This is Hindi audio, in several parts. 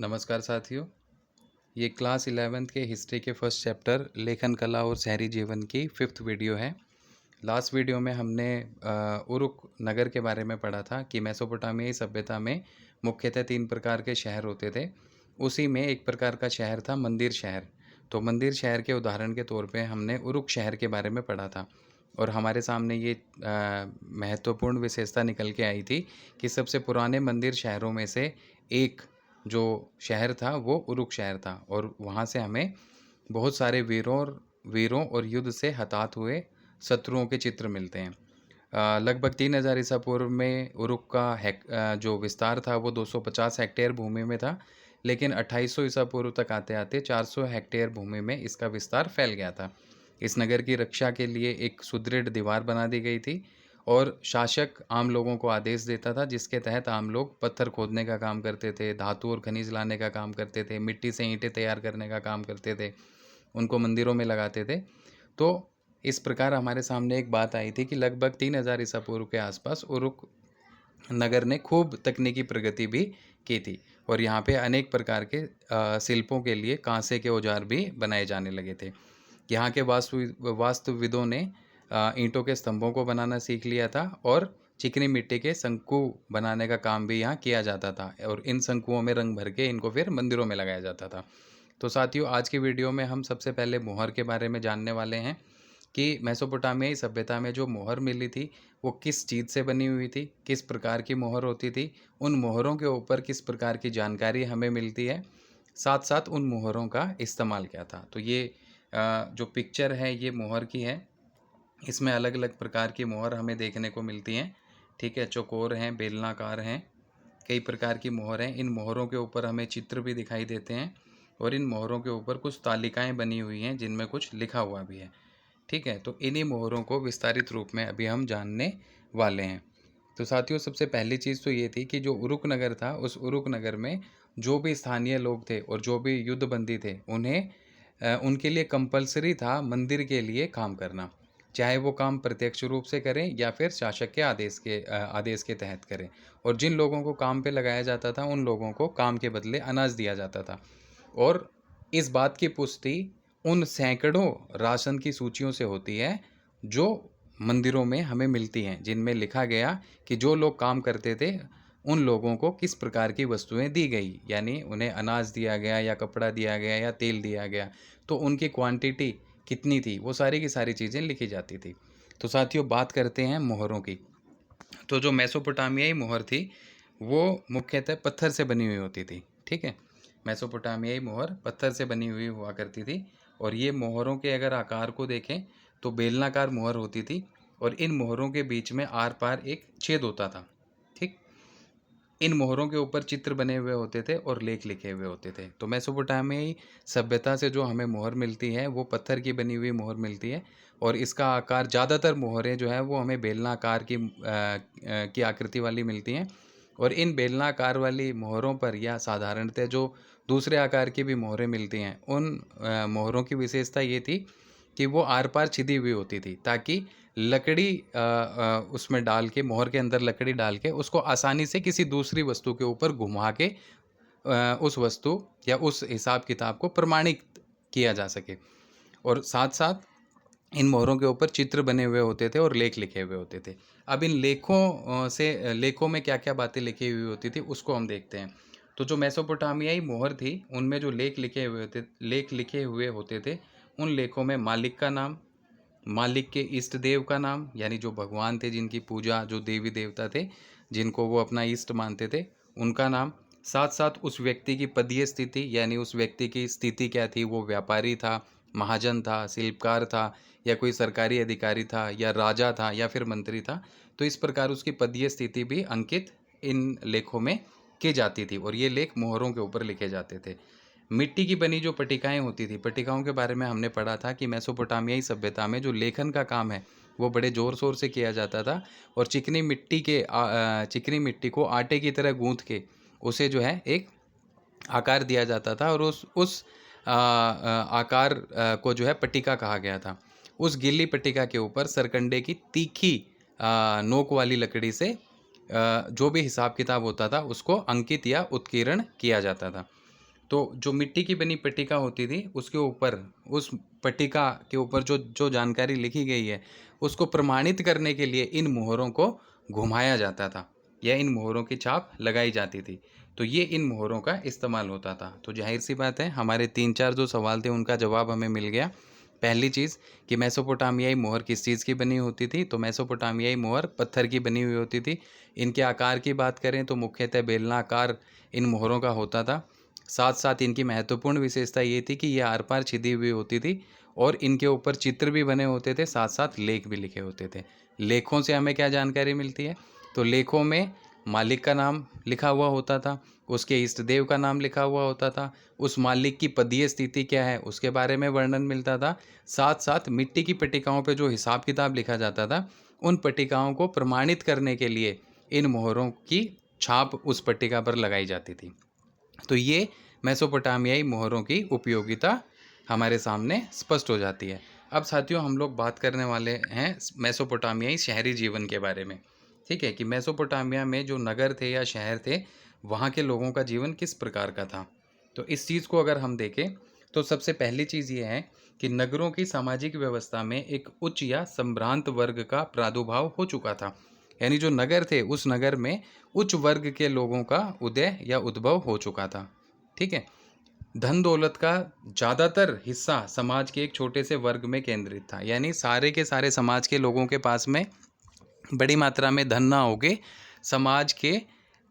नमस्कार साथियों। ये क्लास 11th के हिस्ट्री के फर्स्ट चैप्टर लेखन कला और शहरी जीवन की 5th वीडियो है। लास्ट वीडियो में हमने उरुक नगर के बारे में पढ़ा था कि मेसोपोटामियाई सभ्यता में मुख्यतः 3 प्रकार के शहर होते थे। उसी में एक प्रकार का शहर था मंदिर शहर। तो मंदिर शहर के उदाहरण के तौर पे हमने उरुक शहर के बारे में पढ़ा था और हमारे सामने ये महत्वपूर्ण विशेषता निकल के आई थी कि सबसे पुराने मंदिर शहरों में से एक जो शहर था वो उरुक शहर था और वहाँ से हमें बहुत सारे वीरों और युद्ध से हताहत हुए शत्रुओं के चित्र मिलते हैं। लगभग 3000 ईसा पूर्व में उरुक का जो विस्तार था वो 250 हेक्टेयर भूमि में था, लेकिन 2800 ईसा पूर्व तक आते आते 400 हेक्टेयर भूमि में इसका विस्तार फैल गया था। इस नगर की रक्षा के लिए एक सुदृढ़ दीवार बना दी गई थी और शासक आम लोगों को आदेश देता था, जिसके तहत आम लोग पत्थर खोदने का काम करते थे, धातु और खनिज लाने का काम करते थे, मिट्टी से ईंटें तैयार करने का काम करते थे, उनको मंदिरों में लगाते थे। तो इस प्रकार हमारे सामने एक बात आई थी कि लगभग 3000 ईसा पूर्व के आसपास उरुक नगर ने खूब तकनीकी प्रगति भी की थी और यहाँ पे अनेक प्रकार के शिल्पों के लिए कांसे के औजार भी बनाए जाने लगे थे। यहाँ के वास्तुविदों ने ईंटों के स्तंभों को बनाना सीख लिया था और चिकनी मिट्टी के शंकु बनाने का काम भी यहाँ किया जाता था और इन शंकुओं में रंग भर के इनको फिर मंदिरों में लगाया जाता था। तो साथियों, आज की वीडियो में हम सबसे पहले मोहर के बारे में जानने वाले हैं कि मेसोपोटामियाई सभ्यता में जो मोहर मिली थी वो किस चीज़ से बनी हुई थी, किस प्रकार की मोहर होती थी, उन मोहरों के ऊपर किस प्रकार की जानकारी हमें मिलती है, साथ साथ उन मोहरों का इस्तेमाल क्या था। तो ये जो पिक्चर है ये मोहर की है। इसमें अलग अलग प्रकार की मोहर हमें देखने को मिलती हैं। ठीक है, चौकोर हैं, बेलनाकार हैं, कई प्रकार की मोहर हैं। इन मोहरों के ऊपर हमें चित्र भी दिखाई देते हैं और इन मोहरों के ऊपर कुछ तालिकाएं बनी हुई हैं जिनमें कुछ लिखा हुआ भी है। ठीक है, तो इन्हीं मोहरों को विस्तारित रूप में अभी हम जानने वाले हैं। तो साथियों, सबसे पहली चीज़ तो ये थी कि जो उरुक नगर था, उस उरुक नगर में जो भी स्थानीय लोग थे और जो भी युद्धबंदी थे, उन्हें उनके लिए कंपलसरी था मंदिर के लिए काम करना, चाहे वो काम प्रत्यक्ष रूप से करें या फिर शासक के आदेश के तहत करें। और जिन लोगों को काम पे लगाया जाता था उन लोगों को काम के बदले अनाज दिया जाता था। और इस बात की पुष्टि उन सैकड़ों राशन की सूचियों से होती है जो मंदिरों में हमें मिलती हैं, जिनमें लिखा गया कि जो लोग काम करते थे उन लोगों को किस प्रकार की वस्तुएं दी गई, यानी उन्हें अनाज दिया गया या कपड़ा दिया गया या तेल दिया गया, तो उनकी क्वांटिटी कितनी थी, वो सारी की सारी चीज़ें लिखी जाती थी। तो साथियों, बात करते हैं मोहरों की। तो जो मेसोपोटामियाई मोहर थी वो मुख्यतः पत्थर से बनी हुई होती थी। ठीक है, मेसोपोटामियाई मोहर पत्थर से बनी हुई हुआ करती थी और ये मोहरों के अगर आकार को देखें तो बेलनाकार मोहर होती थी और इन मोहरों के बीच में आर पार एक छेद होता था। ठीक, इन मोहरों के ऊपर चित्र बने हुए होते थे और लेख लिखे हुए होते थे। तो मेसोपोटामियाई सभ्यता से जो हमें मोहर मिलती है वो पत्थर की बनी हुई मोहर मिलती है और इसका आकार, ज़्यादातर मोहरें जो है वो हमें बेलनाकार की आकृति वाली मिलती हैं। और इन बेलनाकार वाली मोहरों पर या साधारणतः जो दूसरे आकार की भी मोहरें मिलती हैं, उन मोहरों की विशेषता ये थी कि वो आर पार छिदी हुई होती थी, ताकि लकड़ी उसमें डाल के, मोहर के अंदर लकड़ी डाल के उसको आसानी से किसी दूसरी वस्तु के ऊपर घुमा के उस वस्तु या उस हिसाब किताब को प्रमाणित किया जा सके। और साथ साथ इन मोहरों के ऊपर चित्र बने हुए होते थे और लेख लिखे हुए होते थे। अब इन लेखों में क्या क्या बातें लिखी हुई होती थी उसको हम देखते हैं। तो जो मेसोपोटामियाई मोहर थी उनमें जो लेख लिखे हुए होते थे, उन लेखों में मालिक का नाम, मालिक के इष्ट देव का नाम, यानी जो भगवान थे जिनकी पूजा, जो देवी देवता थे जिनको वो अपना इष्ट मानते थे, उनका नाम, साथ साथ उस व्यक्ति की पदीय स्थिति, यानी उस व्यक्ति की स्थिति क्या थी, वो व्यापारी था, महाजन था, शिल्पकार था या कोई सरकारी अधिकारी था या राजा था या फिर मंत्री था। तो इस प्रकार उसकी पदीय स्थिति भी अंकित इन लेखों में की जाती थी और ये लेख मोहरों के ऊपर लिखे जाते थे। मिट्टी की बनी जो पट्टिकाएं होती थी, पट्टिकाओं के बारे में हमने पढ़ा था कि मेसोपोटामियाई सभ्यता में जो लेखन का काम है वो बड़े ज़ोर शोर से किया जाता था और चिकनी मिट्टी को आटे की तरह गूंथ के उसे जो है एक आकार दिया जाता था और उस आकार को जो है पट्टिका कहा गया था। उस गीली पट्टिका के ऊपर सरकंडे की तीखी नोक वाली लकड़ी से जो भी हिसाब किताब होता था उसको अंकित या उत्कीर्ण किया जाता था। तो जो मिट्टी की बनी पट्टिका होती थी उसके ऊपर, उस पट्टिका के ऊपर जो जो जानकारी लिखी गई है उसको प्रमाणित करने के लिए इन मोहरों को घुमाया जाता था या इन मोहरों की छाप लगाई जाती थी। तो ये इन मोहरों का इस्तेमाल होता था। तो जाहिर सी बात है हमारे 3-4 जो सवाल थे उनका जवाब हमें मिल गया। पहली चीज़ कि मेसोपोटामियाई मोहर किस चीज़ की बनी होती थी, तो मेसोपोटामियाई मोहर पत्थर की बनी हुई होती थी। इनके आकार की बात करें तो मुख्यतः बेलनाकार इन मोहरों का होता था। साथ साथ इनकी महत्वपूर्ण विशेषता ये थी कि ये आर पार छिदी हुई होती थी और इनके ऊपर चित्र भी बने होते थे, साथ साथ लेख भी लिखे होते थे। लेखों से हमें क्या जानकारी मिलती है, तो लेखों में मालिक का नाम लिखा हुआ होता था, उसके इष्ट देव का नाम लिखा हुआ होता था, उस मालिक की पदीय स्थिति क्या है उसके बारे में वर्णन मिलता था। साथ साथ मिट्टी की पट्टिकाओं पे जो हिसाब किताब लिखा जाता था, उन पट्टिकाओं को प्रमाणित करने के लिए इन मोहरों की छाप उस पट्टिका पर लगाई जाती थी। तो ये मेसोपोटामियाई मोहरों की उपयोगिता हमारे सामने स्पष्ट हो जाती है। अब साथियों हम लोग बात करने वाले हैं मेसोपोटामियाई शहरी जीवन के बारे में। ठीक है, कि मेसोपोटामिया में जो नगर थे या शहर थे वहाँ के लोगों का जीवन किस प्रकार का था। तो इस चीज़ को अगर हम देखें तो सबसे पहली चीज़ ये है कि नगरों की सामाजिक व्यवस्था में एक उच्च या संभ्रांत वर्ग का प्रादुर्भाव हो चुका था। यानी जो नगर थे उस नगर में उच्च वर्ग के लोगों का उदय या उद्भव हो चुका था। ठीक है, धन दौलत का ज़्यादातर हिस्सा समाज के एक छोटे से वर्ग में केंद्रित था। यानी सारे के सारे समाज के लोगों के पास में बड़ी मात्रा में धन ना होके समाज के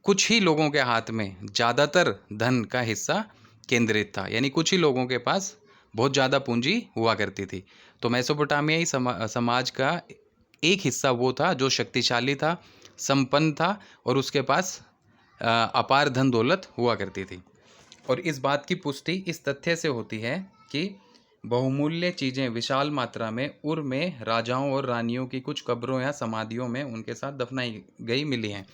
कुछ ही लोगों के हाथ में ज़्यादातर धन का हिस्सा केंद्रित था। यानी कुछ ही लोगों के पास बहुत ज़्यादा पूंजी हुआ करती थी। तो मेसोपोटामियाई समाज का एक हिस्सा वो था जो शक्तिशाली था, संपन्न था और उसके पास अपार धन दौलत हुआ करती थी। और इस बात की पुष्टि इस तथ्य से होती है कि बहुमूल्य चीज़ें विशाल मात्रा में उर में राजाओं और रानियों की कुछ कब्रों या समाधियों में उनके साथ दफनाई गई मिली हैं।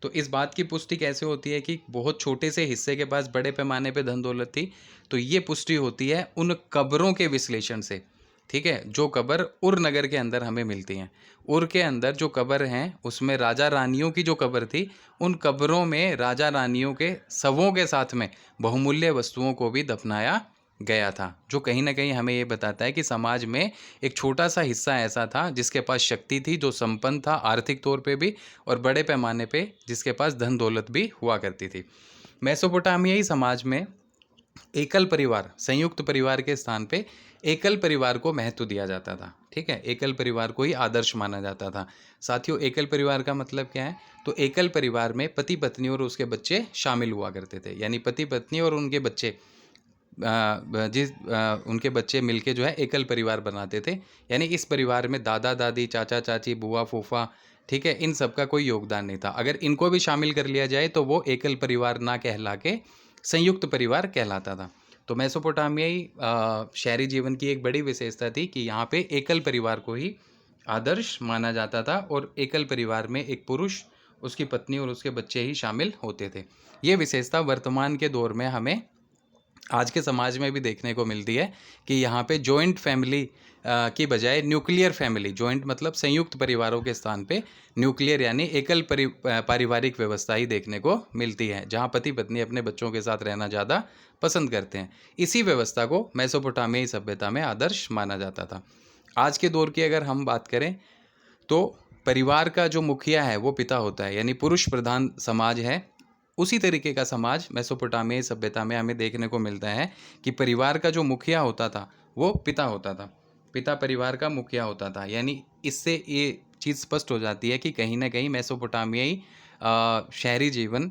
तो इस बात की पुष्टि कैसे होती है कि बहुत छोटे से हिस्से के पास बड़े पैमाने पे धन दौलत थी, तो ये पुष्टि होती है उन कब्रों के विश्लेषण से। ठीक है, जो कब्र उर नगर के अंदर हमें मिलती हैं। उर के अंदर जो कब्र हैं उसमें राजा रानियों की जो कब्र थी, उन कब्रों में राजा रानियों के शवों के साथ में बहुमूल्य वस्तुओं को भी दफनाया गया था, जो कहीं ना कहीं हमें ये बताता है कि समाज में एक छोटा सा हिस्सा ऐसा था जिसके पास शक्ति थी, जो संपन्न था आर्थिक तौर पे भी और बड़े पैमाने पे जिसके पास धन दौलत भी हुआ करती थी। मेसोपोटामियाई समाज में एकल परिवार संयुक्त परिवार के स्थान पे एकल परिवार को महत्व दिया जाता था। ठीक है, एकल परिवार को ही आदर्श माना जाता था। साथियों, एकल परिवार का मतलब क्या है, तो एकल परिवार में पति पत्नी और उसके बच्चे शामिल हुआ करते थे। यानी पति पत्नी और उनके बच्चे उनके बच्चे मिलके जो है एकल परिवार बनाते थे। यानी इस परिवार में दादा दादी, चाचा चाची, बुआ फूफा, ठीक है, इन सब का कोई योगदान नहीं था। अगर इनको भी शामिल कर लिया जाए तो वो एकल परिवार ना कहला के संयुक्त परिवार कहलाता था। तो मेसोपोटामियाई शहरी जीवन की एक बड़ी विशेषता थी कि यहाँ पे एकल परिवार को ही आदर्श माना जाता था और एकल परिवार में एक पुरुष, उसकी पत्नी और उसके बच्चे ही शामिल होते थे। ये विशेषता वर्तमान के दौर में हमें आज के समाज में भी देखने को मिलती है कि यहाँ पे जॉइंट फैमिली की बजाय न्यूक्लियर फैमिली, जॉइंट मतलब संयुक्त परिवारों के स्थान पे न्यूक्लियर यानी एकल पारिवारिक व्यवस्था ही देखने को मिलती है, जहाँ पति पत्नी अपने बच्चों के साथ रहना ज़्यादा पसंद करते हैं। इसी व्यवस्था को मेसोपोटामियाई सभ्यता में आदर्श माना जाता था। आज के दौर की अगर हम बात करें तो परिवार का जो मुखिया है वो पिता होता है, यानी पुरुष प्रधान समाज है। उसी तरीके का समाज मेसोपोटामियाई सभ्यता में हमें देखने को मिलता है कि परिवार का जो मुखिया होता था वो पिता होता था, पिता परिवार का मुखिया होता था। यानी इससे ये चीज़ स्पष्ट हो जाती है कि कहीं ना कहीं मेसोपोटामियाई शहरी जीवन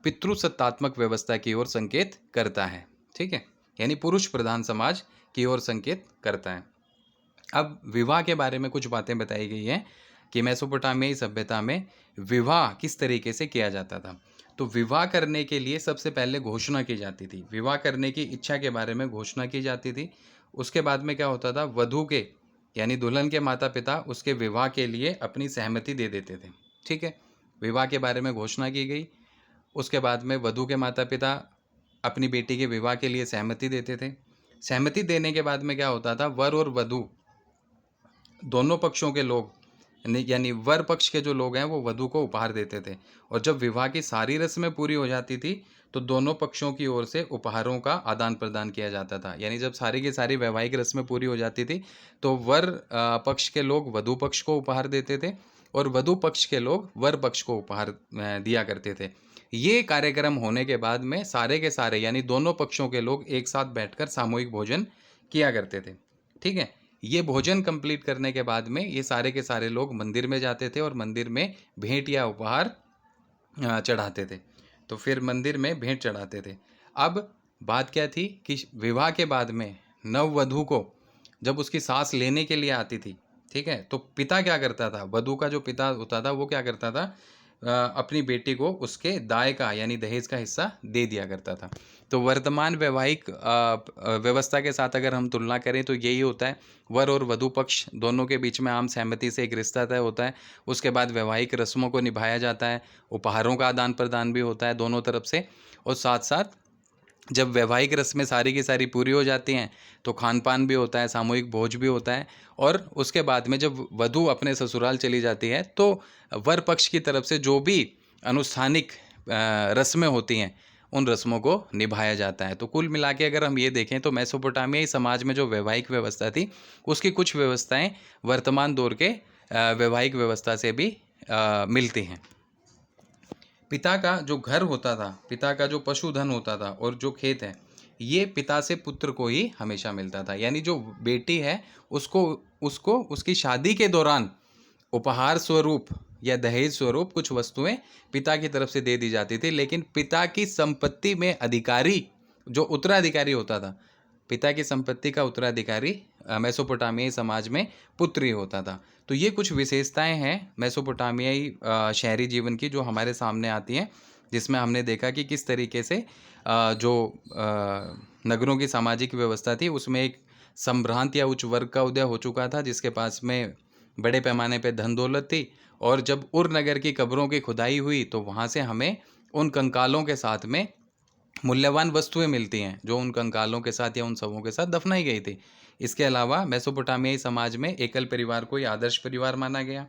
पितृसत्तात्मक व्यवस्था की ओर संकेत करता है। ठीक है, यानी पुरुष प्रधान समाज की ओर संकेत करता है। अब विवाह के बारे में कुछ बातें बताई गई हैं कि मेसोपोटामियाई सभ्यता में विवाह किस तरीके से किया जाता था। तो विवाह करने के लिए सबसे पहले घोषणा की जाती थी, विवाह करने की इच्छा के बारे में घोषणा की जाती थी। उसके बाद में क्या होता था, वधू के यानी दुल्हन के माता पिता उसके विवाह के लिए अपनी सहमति दे देते थे। ठीक है, विवाह के बारे में घोषणा की गई, उसके बाद में वधू के माता पिता अपनी बेटी के विवाह के लिए सहमति देते थे। सहमति देने के बाद में क्या होता था, वर और वधू दोनों पक्षों के लोग यानी वर पक्ष के जो लोग हैं वो वधू को उपहार देते थे। और जब विवाह की सारी रस्में पूरी हो जाती थी तो दोनों पक्षों की ओर से उपहारों का आदान प्रदान किया जाता था। यानी जब सारी की सारी वैवाहिक रस्में पूरी हो जाती थी तो वर पक्ष के लोग वधू पक्ष को उपहार देते थे और वधू पक्ष के लोग वर पक्ष को उपहार दिया करते थे। ये कार्यक्रम होने के बाद में सारे के सारे यानी दोनों पक्षों के लोग एक साथ बैठकर सामूहिक भोजन किया करते थे। ठीक है, ये भोजन कंप्लीट करने के बाद में ये सारे के सारे लोग मंदिर में जाते थे और मंदिर में भेंट या उपहार चढ़ाते थे। तो फिर मंदिर में भेंट चढ़ाते थे। अब बात क्या थी कि विवाह के बाद में नववधू को जब उसकी सांस लेने के लिए आती थी, ठीक है, तो पिता क्या करता था, वधू का जो पिता होता था वो क्या करता था, अपनी बेटी को उसके दाय का यानी दहेज का हिस्सा दे दिया करता था। तो वर्तमान वैवाहिक व्यवस्था के साथ अगर हम तुलना करें तो यही होता है। वर और वधू पक्ष दोनों के बीच में आम सहमति से एक रिश्ता तय होता है। उसके बाद वैवाहिक रस्मों को निभाया जाता है, उपहारों का आदान प्रदान भी होता है दोनों तरफ से, और साथ साथ जब वैवाहिक रस्में सारी की सारी पूरी हो जाती हैं तो खान पान भी होता है, सामूहिक भोज भी होता है। और उसके बाद में जब वधू अपने ससुराल चली जाती है तो वर पक्ष की तरफ से जो भी अनुष्ठानिक रस्में होती हैं उन रस्मों को निभाया जाता है। तो कुल मिला के अगर हम ये देखें तो मेसोपोटामियाई समाज में जो वैवाहिक व्यवस्था थी उसकी कुछ व्यवस्थाएं वर्तमान दौर के वैवाहिक व्यवस्था से भी मिलती हैं। पिता का जो घर होता था, पिता का जो पशुधन होता था और जो खेत है, ये पिता से पुत्र को ही हमेशा मिलता था। यानी जो बेटी है उसको उसको उसकी शादी के दौरान उपहार स्वरूप या दहेज स्वरूप कुछ वस्तुएं पिता की तरफ से दे दी जाती थी, लेकिन पिता की संपत्ति में अधिकारी जो उत्तराधिकारी होता था, पिता की संपत्ति का उत्तराधिकारी मेसोपोटामियाई समाज में पुत्र ही होता था। तो ये कुछ विशेषताएं हैं मेसोपोटामियाई शहरी जीवन की जो हमारे सामने आती हैं, जिसमें हमने देखा कि किस तरीके से जो नगरों की सामाजिक व्यवस्था थी उसमें एक संभ्रांत या उच्च वर्ग का उदय हो चुका था जिसके पास में बड़े पैमाने पे धन दौलत थी। और जब उर नगर की कब्रों की खुदाई हुई तो वहाँ से हमें उन कंकालों के साथ में मूल्यवान वस्तुएं मिलती हैं जो उन कंकालों के साथ या उन शवों के साथ दफनाई गई थी। इसके अलावा मेसोपोटामियाई समाज में एकल परिवार को ही आदर्श परिवार माना गया।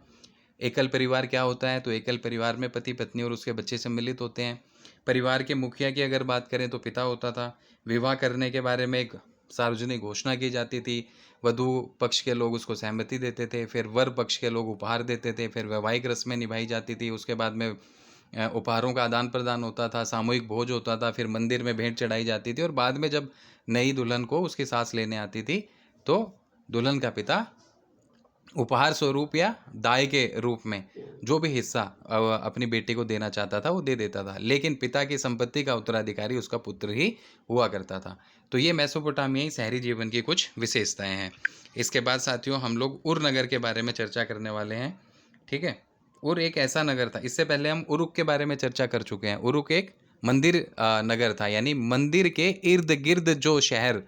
एकल परिवार क्या होता है, तो एकल परिवार में पति पत्नी और उसके बच्चे सम्मिलित होते हैं। परिवार के मुखिया की अगर बात करें तो पिता होता था। विवाह करने के बारे में एक सार्वजनिक घोषणा की जाती थी, वधू पक्ष के लोग उसको सहमति देते थे, फिर वर पक्ष के लोग उपहार देते थे, फिर वैवाहिक रस्में निभाई जाती थी, उसके बाद में उपहारों का आदान प्रदान होता था, सामूहिक भोज होता था, फिर मंदिर में भेंट चढ़ाई जाती थी और बाद में जब नई दुल्हन को उसकी सांस लेने आती थी तो दुल्हन का पिता उपहार स्वरूप या दाय के रूप में जो भी हिस्सा अपनी बेटी को देना चाहता था वो दे देता था, लेकिन पिता की संपत्ति का उत्तराधिकारी उसका पुत्र ही हुआ करता था। तो ये मेसोपोटामियाई शहरी जीवन की कुछ विशेषताएं हैं। इसके बाद साथियों हम लोग उर नगर के बारे में चर्चा करने वाले हैं। ठीक है, उर एक ऐसा नगर था, इससे पहले हम उरुक के बारे में चर्चा कर चुके हैं। उरुक एक मंदिर नगर था, यानी मंदिर के इर्द गिर्द जो शहर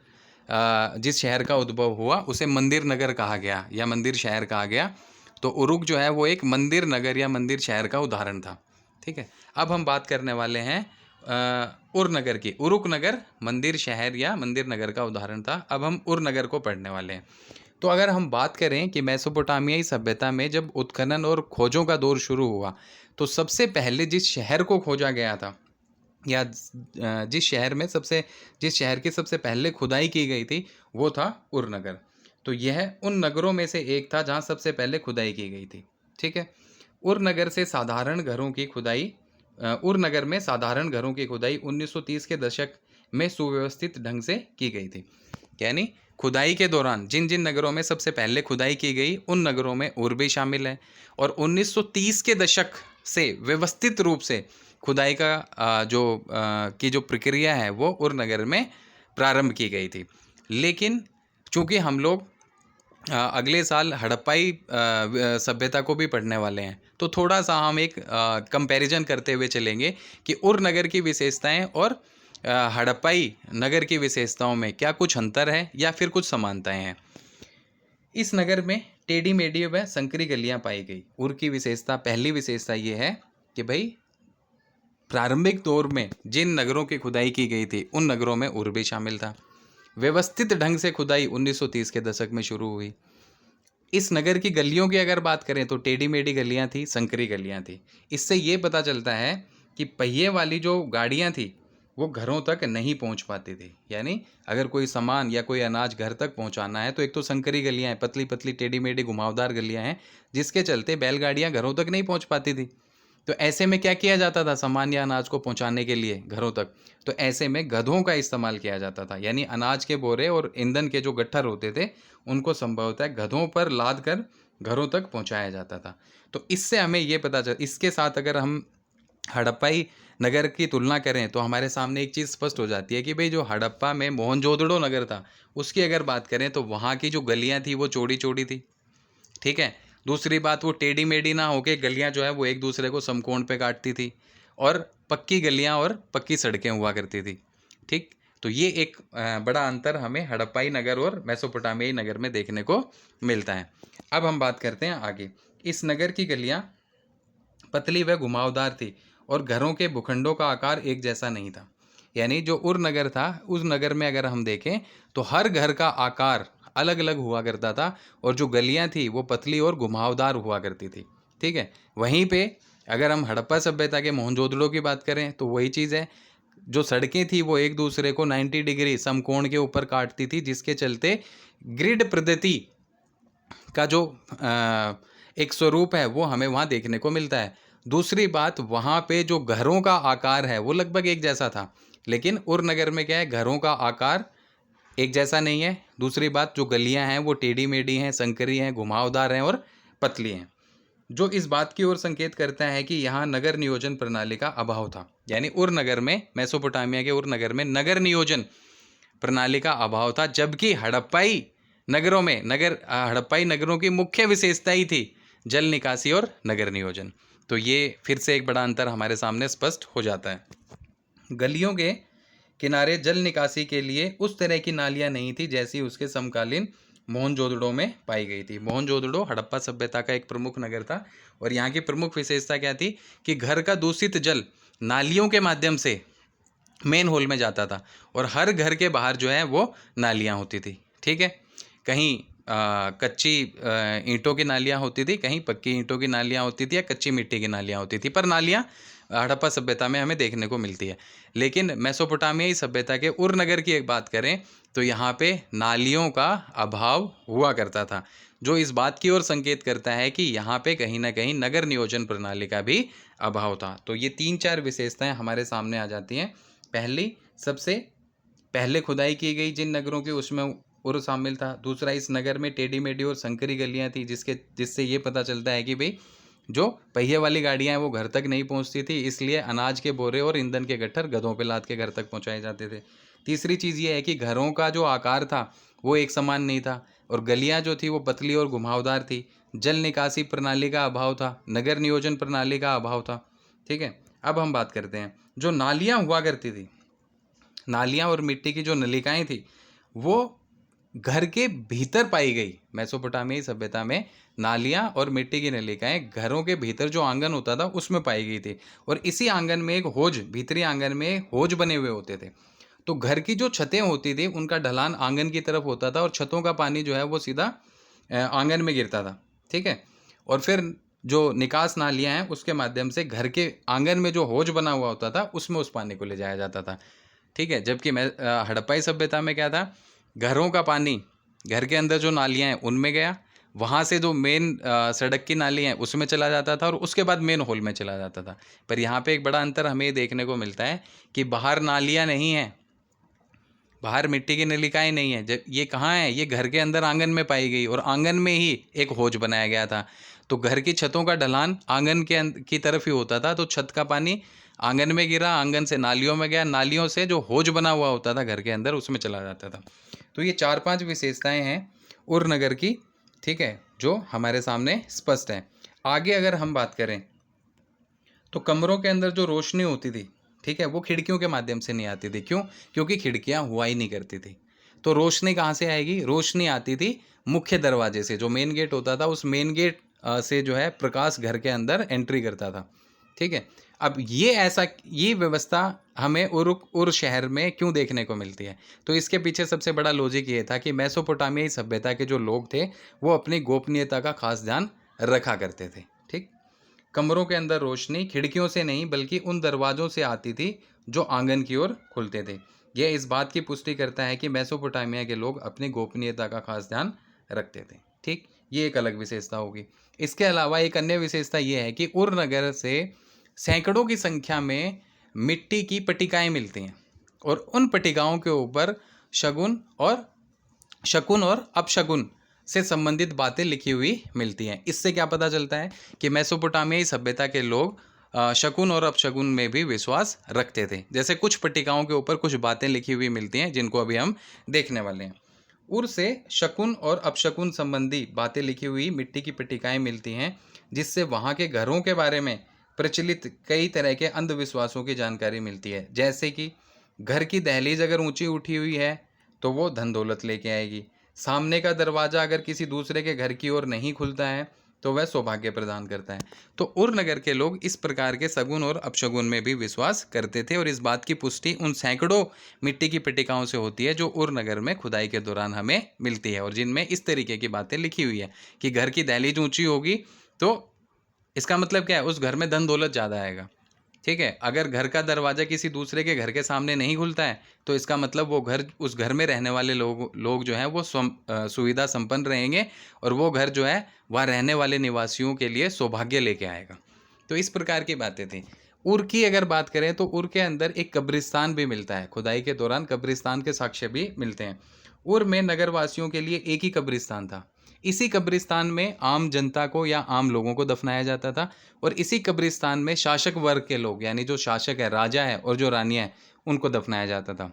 जिस शहर का उद्भव हुआ उसे मंदिर नगर कहा गया या मंदिर शहर कहा गया। तो उरुक जो है वो एक मंदिर नगर या मंदिर शहर का उदाहरण था। ठीक है, अब हम बात करने वाले हैं उर नगर की। उरुक नगर मंदिर शहर या मंदिर नगर का उदाहरण था। अब हम उर नगर को पढ़ने वाले हैं। तो अगर हम बात करें कि मेसोपोटामियाई सभ्यता में जब उत्खनन और खोजों का दौर शुरू हुआ तो सबसे पहले जिस शहर को खोजा गया था या जिस शहर की सबसे पहले खुदाई की गई थी वो था उर नगर। तो यह उन नगरों में से एक था जहाँ सबसे पहले खुदाई की गई थी। ठीक है, उर नगर में साधारण घरों की खुदाई 1930 के दशक में सुव्यवस्थित ढंग से की गई थी। यानी खुदाई के दौरान जिन जिन नगरों में सबसे पहले खुदाई की गई उन नगरों में उर भी शामिल है, और 1930 के दशक से व्यवस्थित रूप से खुदाई का जो प्रक्रिया है वो उर नगर में प्रारंभ की गई थी। लेकिन चूंकि हम लोग अगले साल हड़प्पाई सभ्यता को भी पढ़ने वाले हैं तो थोड़ा सा हम एक कंपैरिजन करते हुए चलेंगे कि उर नगर की विशेषताएं और हड़प्पाई नगर की विशेषताओं में क्या कुछ अंतर है या फिर कुछ समानताएं हैं। इस नगर में टेढ़ी मेढ़ी व संकरी गलियां पाई गई। उर की पहली विशेषता ये है कि भाई प्रारंभिक दौर में जिन नगरों की खुदाई की गई थी उन नगरों में उर भी शामिल था। व्यवस्थित ढंग से खुदाई 1930 के दशक में शुरू हुई। इस नगर की गलियों की अगर बात करें तो टेढ़ी मेढ़ी गलियां थी, संकरी गलियां थी। इससे ये पता चलता है कि पहिए वाली जो गाड़ियां थी वो घरों तक नहीं पहुंच पाती थी। यानी अगर कोई सामान या कोई अनाज घर तक पहुंचाना है तो एक तो संकरी गलियां हैं, पतली पतली टेढ़ी मेढ़ी घुमावदार गलियां हैं, जिसके चलते बैलगाड़ियां घरों तक नहीं पहुंच पाती थी। तो ऐसे में क्या किया जाता था सामान या अनाज को पहुंचाने के लिए घरों तक? तो ऐसे में गधों का इस्तेमाल किया जाता था। यानी अनाज के बोरे और ईंधन के जो गट्ठर होते थे उनको संभवतः गधों पर लाद कर घरों तक पहुंचाया जाता था। तो इससे हमें ये पता चल, इसके साथ अगर हम हड़प्पाई नगर की तुलना करें तो हमारे सामने एक चीज़ स्पष्ट हो जाती है कि भाई जो हड़प्पा में मोहनजोदड़ो नगर था उसकी अगर बात करें तो वहाँ की जो गलियाँ थी वो चौड़ी चौड़ी थी। ठीक है। दूसरी बात, वो टेढ़ी मेढ़ी ना होके गलियाँ जो है वो एक दूसरे को समकोण पे काटती थी, और पक्की गलियाँ और पक्की सड़कें हुआ करती थी। ठीक। तो ये एक बड़ा अंतर हमें हड़प्पाई नगर और मेसोपोटामियाई नगर में देखने को मिलता है। अब हम बात करते हैं आगे। इस नगर की गलियाँ पतली व घुमावदार थी और घरों के भूखंडों का आकार एक जैसा नहीं था। यानी जो उर नगर था, उस नगर में अगर हम देखें तो हर घर का आकार अलग अलग हुआ करता था, और जो गलियां थी वो पतली और घुमावदार हुआ करती थी। ठीक है। वहीं पे अगर हम हड़प्पा सभ्यता के मोहनजोदड़ो की बात करें तो वही चीज़ है। जो सड़कें थी वो एक दूसरे को 90 डिग्री समकोण के ऊपर काटती थी, जिसके चलते ग्रिड पद्धति का जो एक स्वरूप है वो हमें वहाँ देखने को मिलता है। दूसरी बात, वहाँ पे जो घरों का आकार है वो लगभग एक जैसा था, लेकिन उर नगर में क्या है, घरों का आकार एक जैसा नहीं है। दूसरी बात, जो गलियाँ हैं वो टेढ़ी मेढ़ी हैं, संकरी हैं, घुमावदार हैं और पतली हैं, जो इस बात की ओर संकेत करता है कि यहाँ नगर नियोजन प्रणाली का अभाव था। यानी उर नगर में, मेसोपोटामिया के उर नगर में नगर नियोजन प्रणाली का अभाव था, जबकि हड़प्पाई नगरों में हड़प्पाई नगरों की मुख्य विशेषता ही थी जल निकासी और नगर नियोजन। तो ये फिर से एक बड़ा अंतर हमारे सामने स्पष्ट हो जाता है। गलियों के किनारे जल निकासी के लिए उस तरह की नालियां नहीं थी जैसी उसके समकालीन मोहनजोदड़ो में पाई गई थी। मोहनजोदड़ो हड़प्पा सभ्यता का एक प्रमुख नगर था, और यहाँ की प्रमुख विशेषता क्या थी कि घर का दूषित जल नालियों के माध्यम से मेन होल में जाता था, और हर घर के बाहर जो है वो नालियाँ होती थी। ठीक है। कहीं कच्ची ईंटों की नालियाँ होती थी, कहीं पक्की ईंटों की नालियाँ होती थी, या कच्ची मिट्टी की नालियाँ होती थी, पर नालियाँ हड़प्पा सभ्यता में हमें देखने को मिलती है। लेकिन मेसोपोटामियाई सभ्यता के उर नगर की एक बात करें तो यहाँ पे नालियों का अभाव हुआ करता था, जो इस बात की ओर संकेत करता है कि यहाँ पे कहीं ना कहीं नगर नियोजन प्रणाली का भी अभाव था। तो ये 3-4 विशेषताएं हमारे सामने आ जाती हैं। पहली, सबसे पहले खुदाई की गई जिन नगरों की उसमें उर शामिल था। दूसरा, इस नगर में टेढ़ी मेढ़ी और संकरी गलियां थी, जिससे ये पता चलता है कि भाई जो पहिए वाली गाड़ियां हैं वो घर तक नहीं पहुंचती थी, इसलिए अनाज के बोरे और ईंधन के गट्ठर गधों पे लाद के घर तक पहुंचाए जाते थे। तीसरी चीज़ ये है कि घरों का जो आकार था वो एक समान नहीं था, और गलियां जो थी वो पतली और घुमावदार थी। जल निकासी प्रणाली का अभाव था, नगर नियोजन प्रणाली का अभाव था। ठीक है। अब हम बात करते हैं, जो नालियाँ हुआ करती थी, नालियाँ और मिट्टी की जो नलिकाएं थी वो घर के भीतर पाई गई। मेसोपोटामियाई सभ्यता में नालियाँ और मिट्टी की नलिकाएं घरों के भीतर जो आंगन होता था उसमें पाई गई थी, और इसी आंगन में एक होज, भीतरी आंगन में होज बने हुए होते थे। तो घर की जो छतें होती थी उनका ढलान आंगन की तरफ होता था, और छतों का पानी जो है वो सीधा आंगन में गिरता था। ठीक है। और फिर जो निकास नालियाँ हैं उसके माध्यम से घर के आंगन में जो होज बना हुआ होता था उसमें उस पानी को ले जाया जाता था। ठीक है। जबकि मैं हड़प्पाई सभ्यता में क्या था, घरों का पानी घर के अंदर जो नालियाँ हैं उनमें गया, वहाँ से जो मेन सड़क की नाली है उसमें चला जाता था, और उसके बाद मेन होल में चला जाता था। पर यहाँ पे एक बड़ा अंतर हमें देखने को मिलता है कि बाहर नालियाँ नहीं हैं, बाहर मिट्टी की नलिकाएं नहीं है। जब ये कहाँ है, ये घर के अंदर आंगन में पाई गई, और आंगन में ही एक होज बनाया गया था। तो घर की छतों का ढलान आंगन की तरफ ही होता था, तो छत का पानी आंगन में गिरा, आंगन से नालियों में गया, नालियों से जो होज बना हुआ होता था घर के अंदर उसमें चला जाता था। तो ये 4-5 विशेषताएं हैं उर नगर की। ठीक है, जो हमारे सामने स्पष्ट है। आगे अगर हम बात करें तो कमरों के अंदर जो रोशनी होती थी, ठीक है, वो खिड़कियों के माध्यम से नहीं आती थी। क्यों? क्योंकि खिड़कियां हुआ ही नहीं करती थी। तो रोशनी कहाँ से आएगी? रोशनी आती थी मुख्य दरवाजे से, जो मेन गेट होता था उस मेन गेट से जो है प्रकाश घर के अंदर एंट्री करता था। ठीक है। अब ये व्यवस्था हमें उर शहर में क्यों देखने को मिलती है? तो इसके पीछे सबसे बड़ा लॉजिक ये था कि मेसोपोटामियाई सभ्यता के जो लोग थे वो अपनी गोपनीयता का खास ध्यान रखा करते थे। ठीक। कमरों के अंदर रोशनी खिड़कियों से नहीं बल्कि उन दरवाज़ों से आती थी जो आंगन की ओर खुलते थे। यह इस बात की पुष्टि करता है कि मेसोपोटामिया के लोग अपनी गोपनीयता का खास ध्यान रखते थे। ठीक, ये एक अलग विशेषता होगी। इसके अलावा एक अन्य विशेषता यह है कि उर नगर से सैकड़ों की संख्या में मिट्टी की पट्टिकाएं मिलती हैं और उन पट्टिकाओं के ऊपर शकुन और अपशकुन से संबंधित बातें लिखी हुई मिलती हैं। इससे क्या पता चलता है कि मेसोपोटामियाई सभ्यता के लोग शकुन और अपशकुन में भी विश्वास रखते थे। जैसे कुछ पट्टिकाओं के ऊपर कुछ बातें लिखी हुई मिलती हैं जिनको अभी हम देखने वाले हैं। उर से शकुन और अपशकुन संबंधी बातें लिखी हुई मिट्टी की पट्टिकाएं मिलती हैं, जिससे वहाँ के घरों के बारे में प्रचलित कई तरह के अंधविश्वासों की जानकारी मिलती है। जैसे कि घर की दहलीज अगर ऊंची उठी हुई है तो वो धन दौलत लेके आएगी। सामने का दरवाज़ा अगर किसी दूसरे के घर की ओर नहीं खुलता है तो वह सौभाग्य प्रदान करता है। तो उर नगर के लोग इस प्रकार के सगुन और अपशगुन में भी विश्वास करते थे और इस बात की पुष्टि उन सैकड़ों मिट्टी की पट्टिकाओं से होती है जो उर नगर में खुदाई के दौरान हमें मिलती है और जिनमें इस तरीके की बातें लिखी हुई है कि घर की दहलीज ऊंची होगी तो इसका मतलब क्या है, उस घर में धन दौलत ज़्यादा आएगा। ठीक है, अगर घर का दरवाज़ा किसी दूसरे के घर के सामने नहीं खुलता है तो इसका मतलब वो घर, उस घर में रहने वाले लोग जो हैं वो सुविधा संपन्न रहेंगे और वो घर जो है वह रहने वाले निवासियों के लिए सौभाग्य लेके आएगा। तो इस प्रकार की बातें थी। उर की अगर बात करें तो उर के अंदर एक कब्रिस्तान भी मिलता है। खुदाई के दौरान कब्रिस्तान के साक्ष्य भी मिलते हैं। उर में नगरवासियों के लिए एक ही कब्रिस्तान था। इसी कब्रिस्तान में आम जनता को या आम लोगों को दफनाया जाता था और इसी कब्रिस्तान में शासक वर्ग के लोग, यानी जो शासक है, राजा है और जो रानियां हैं, उनको दफनाया जाता था।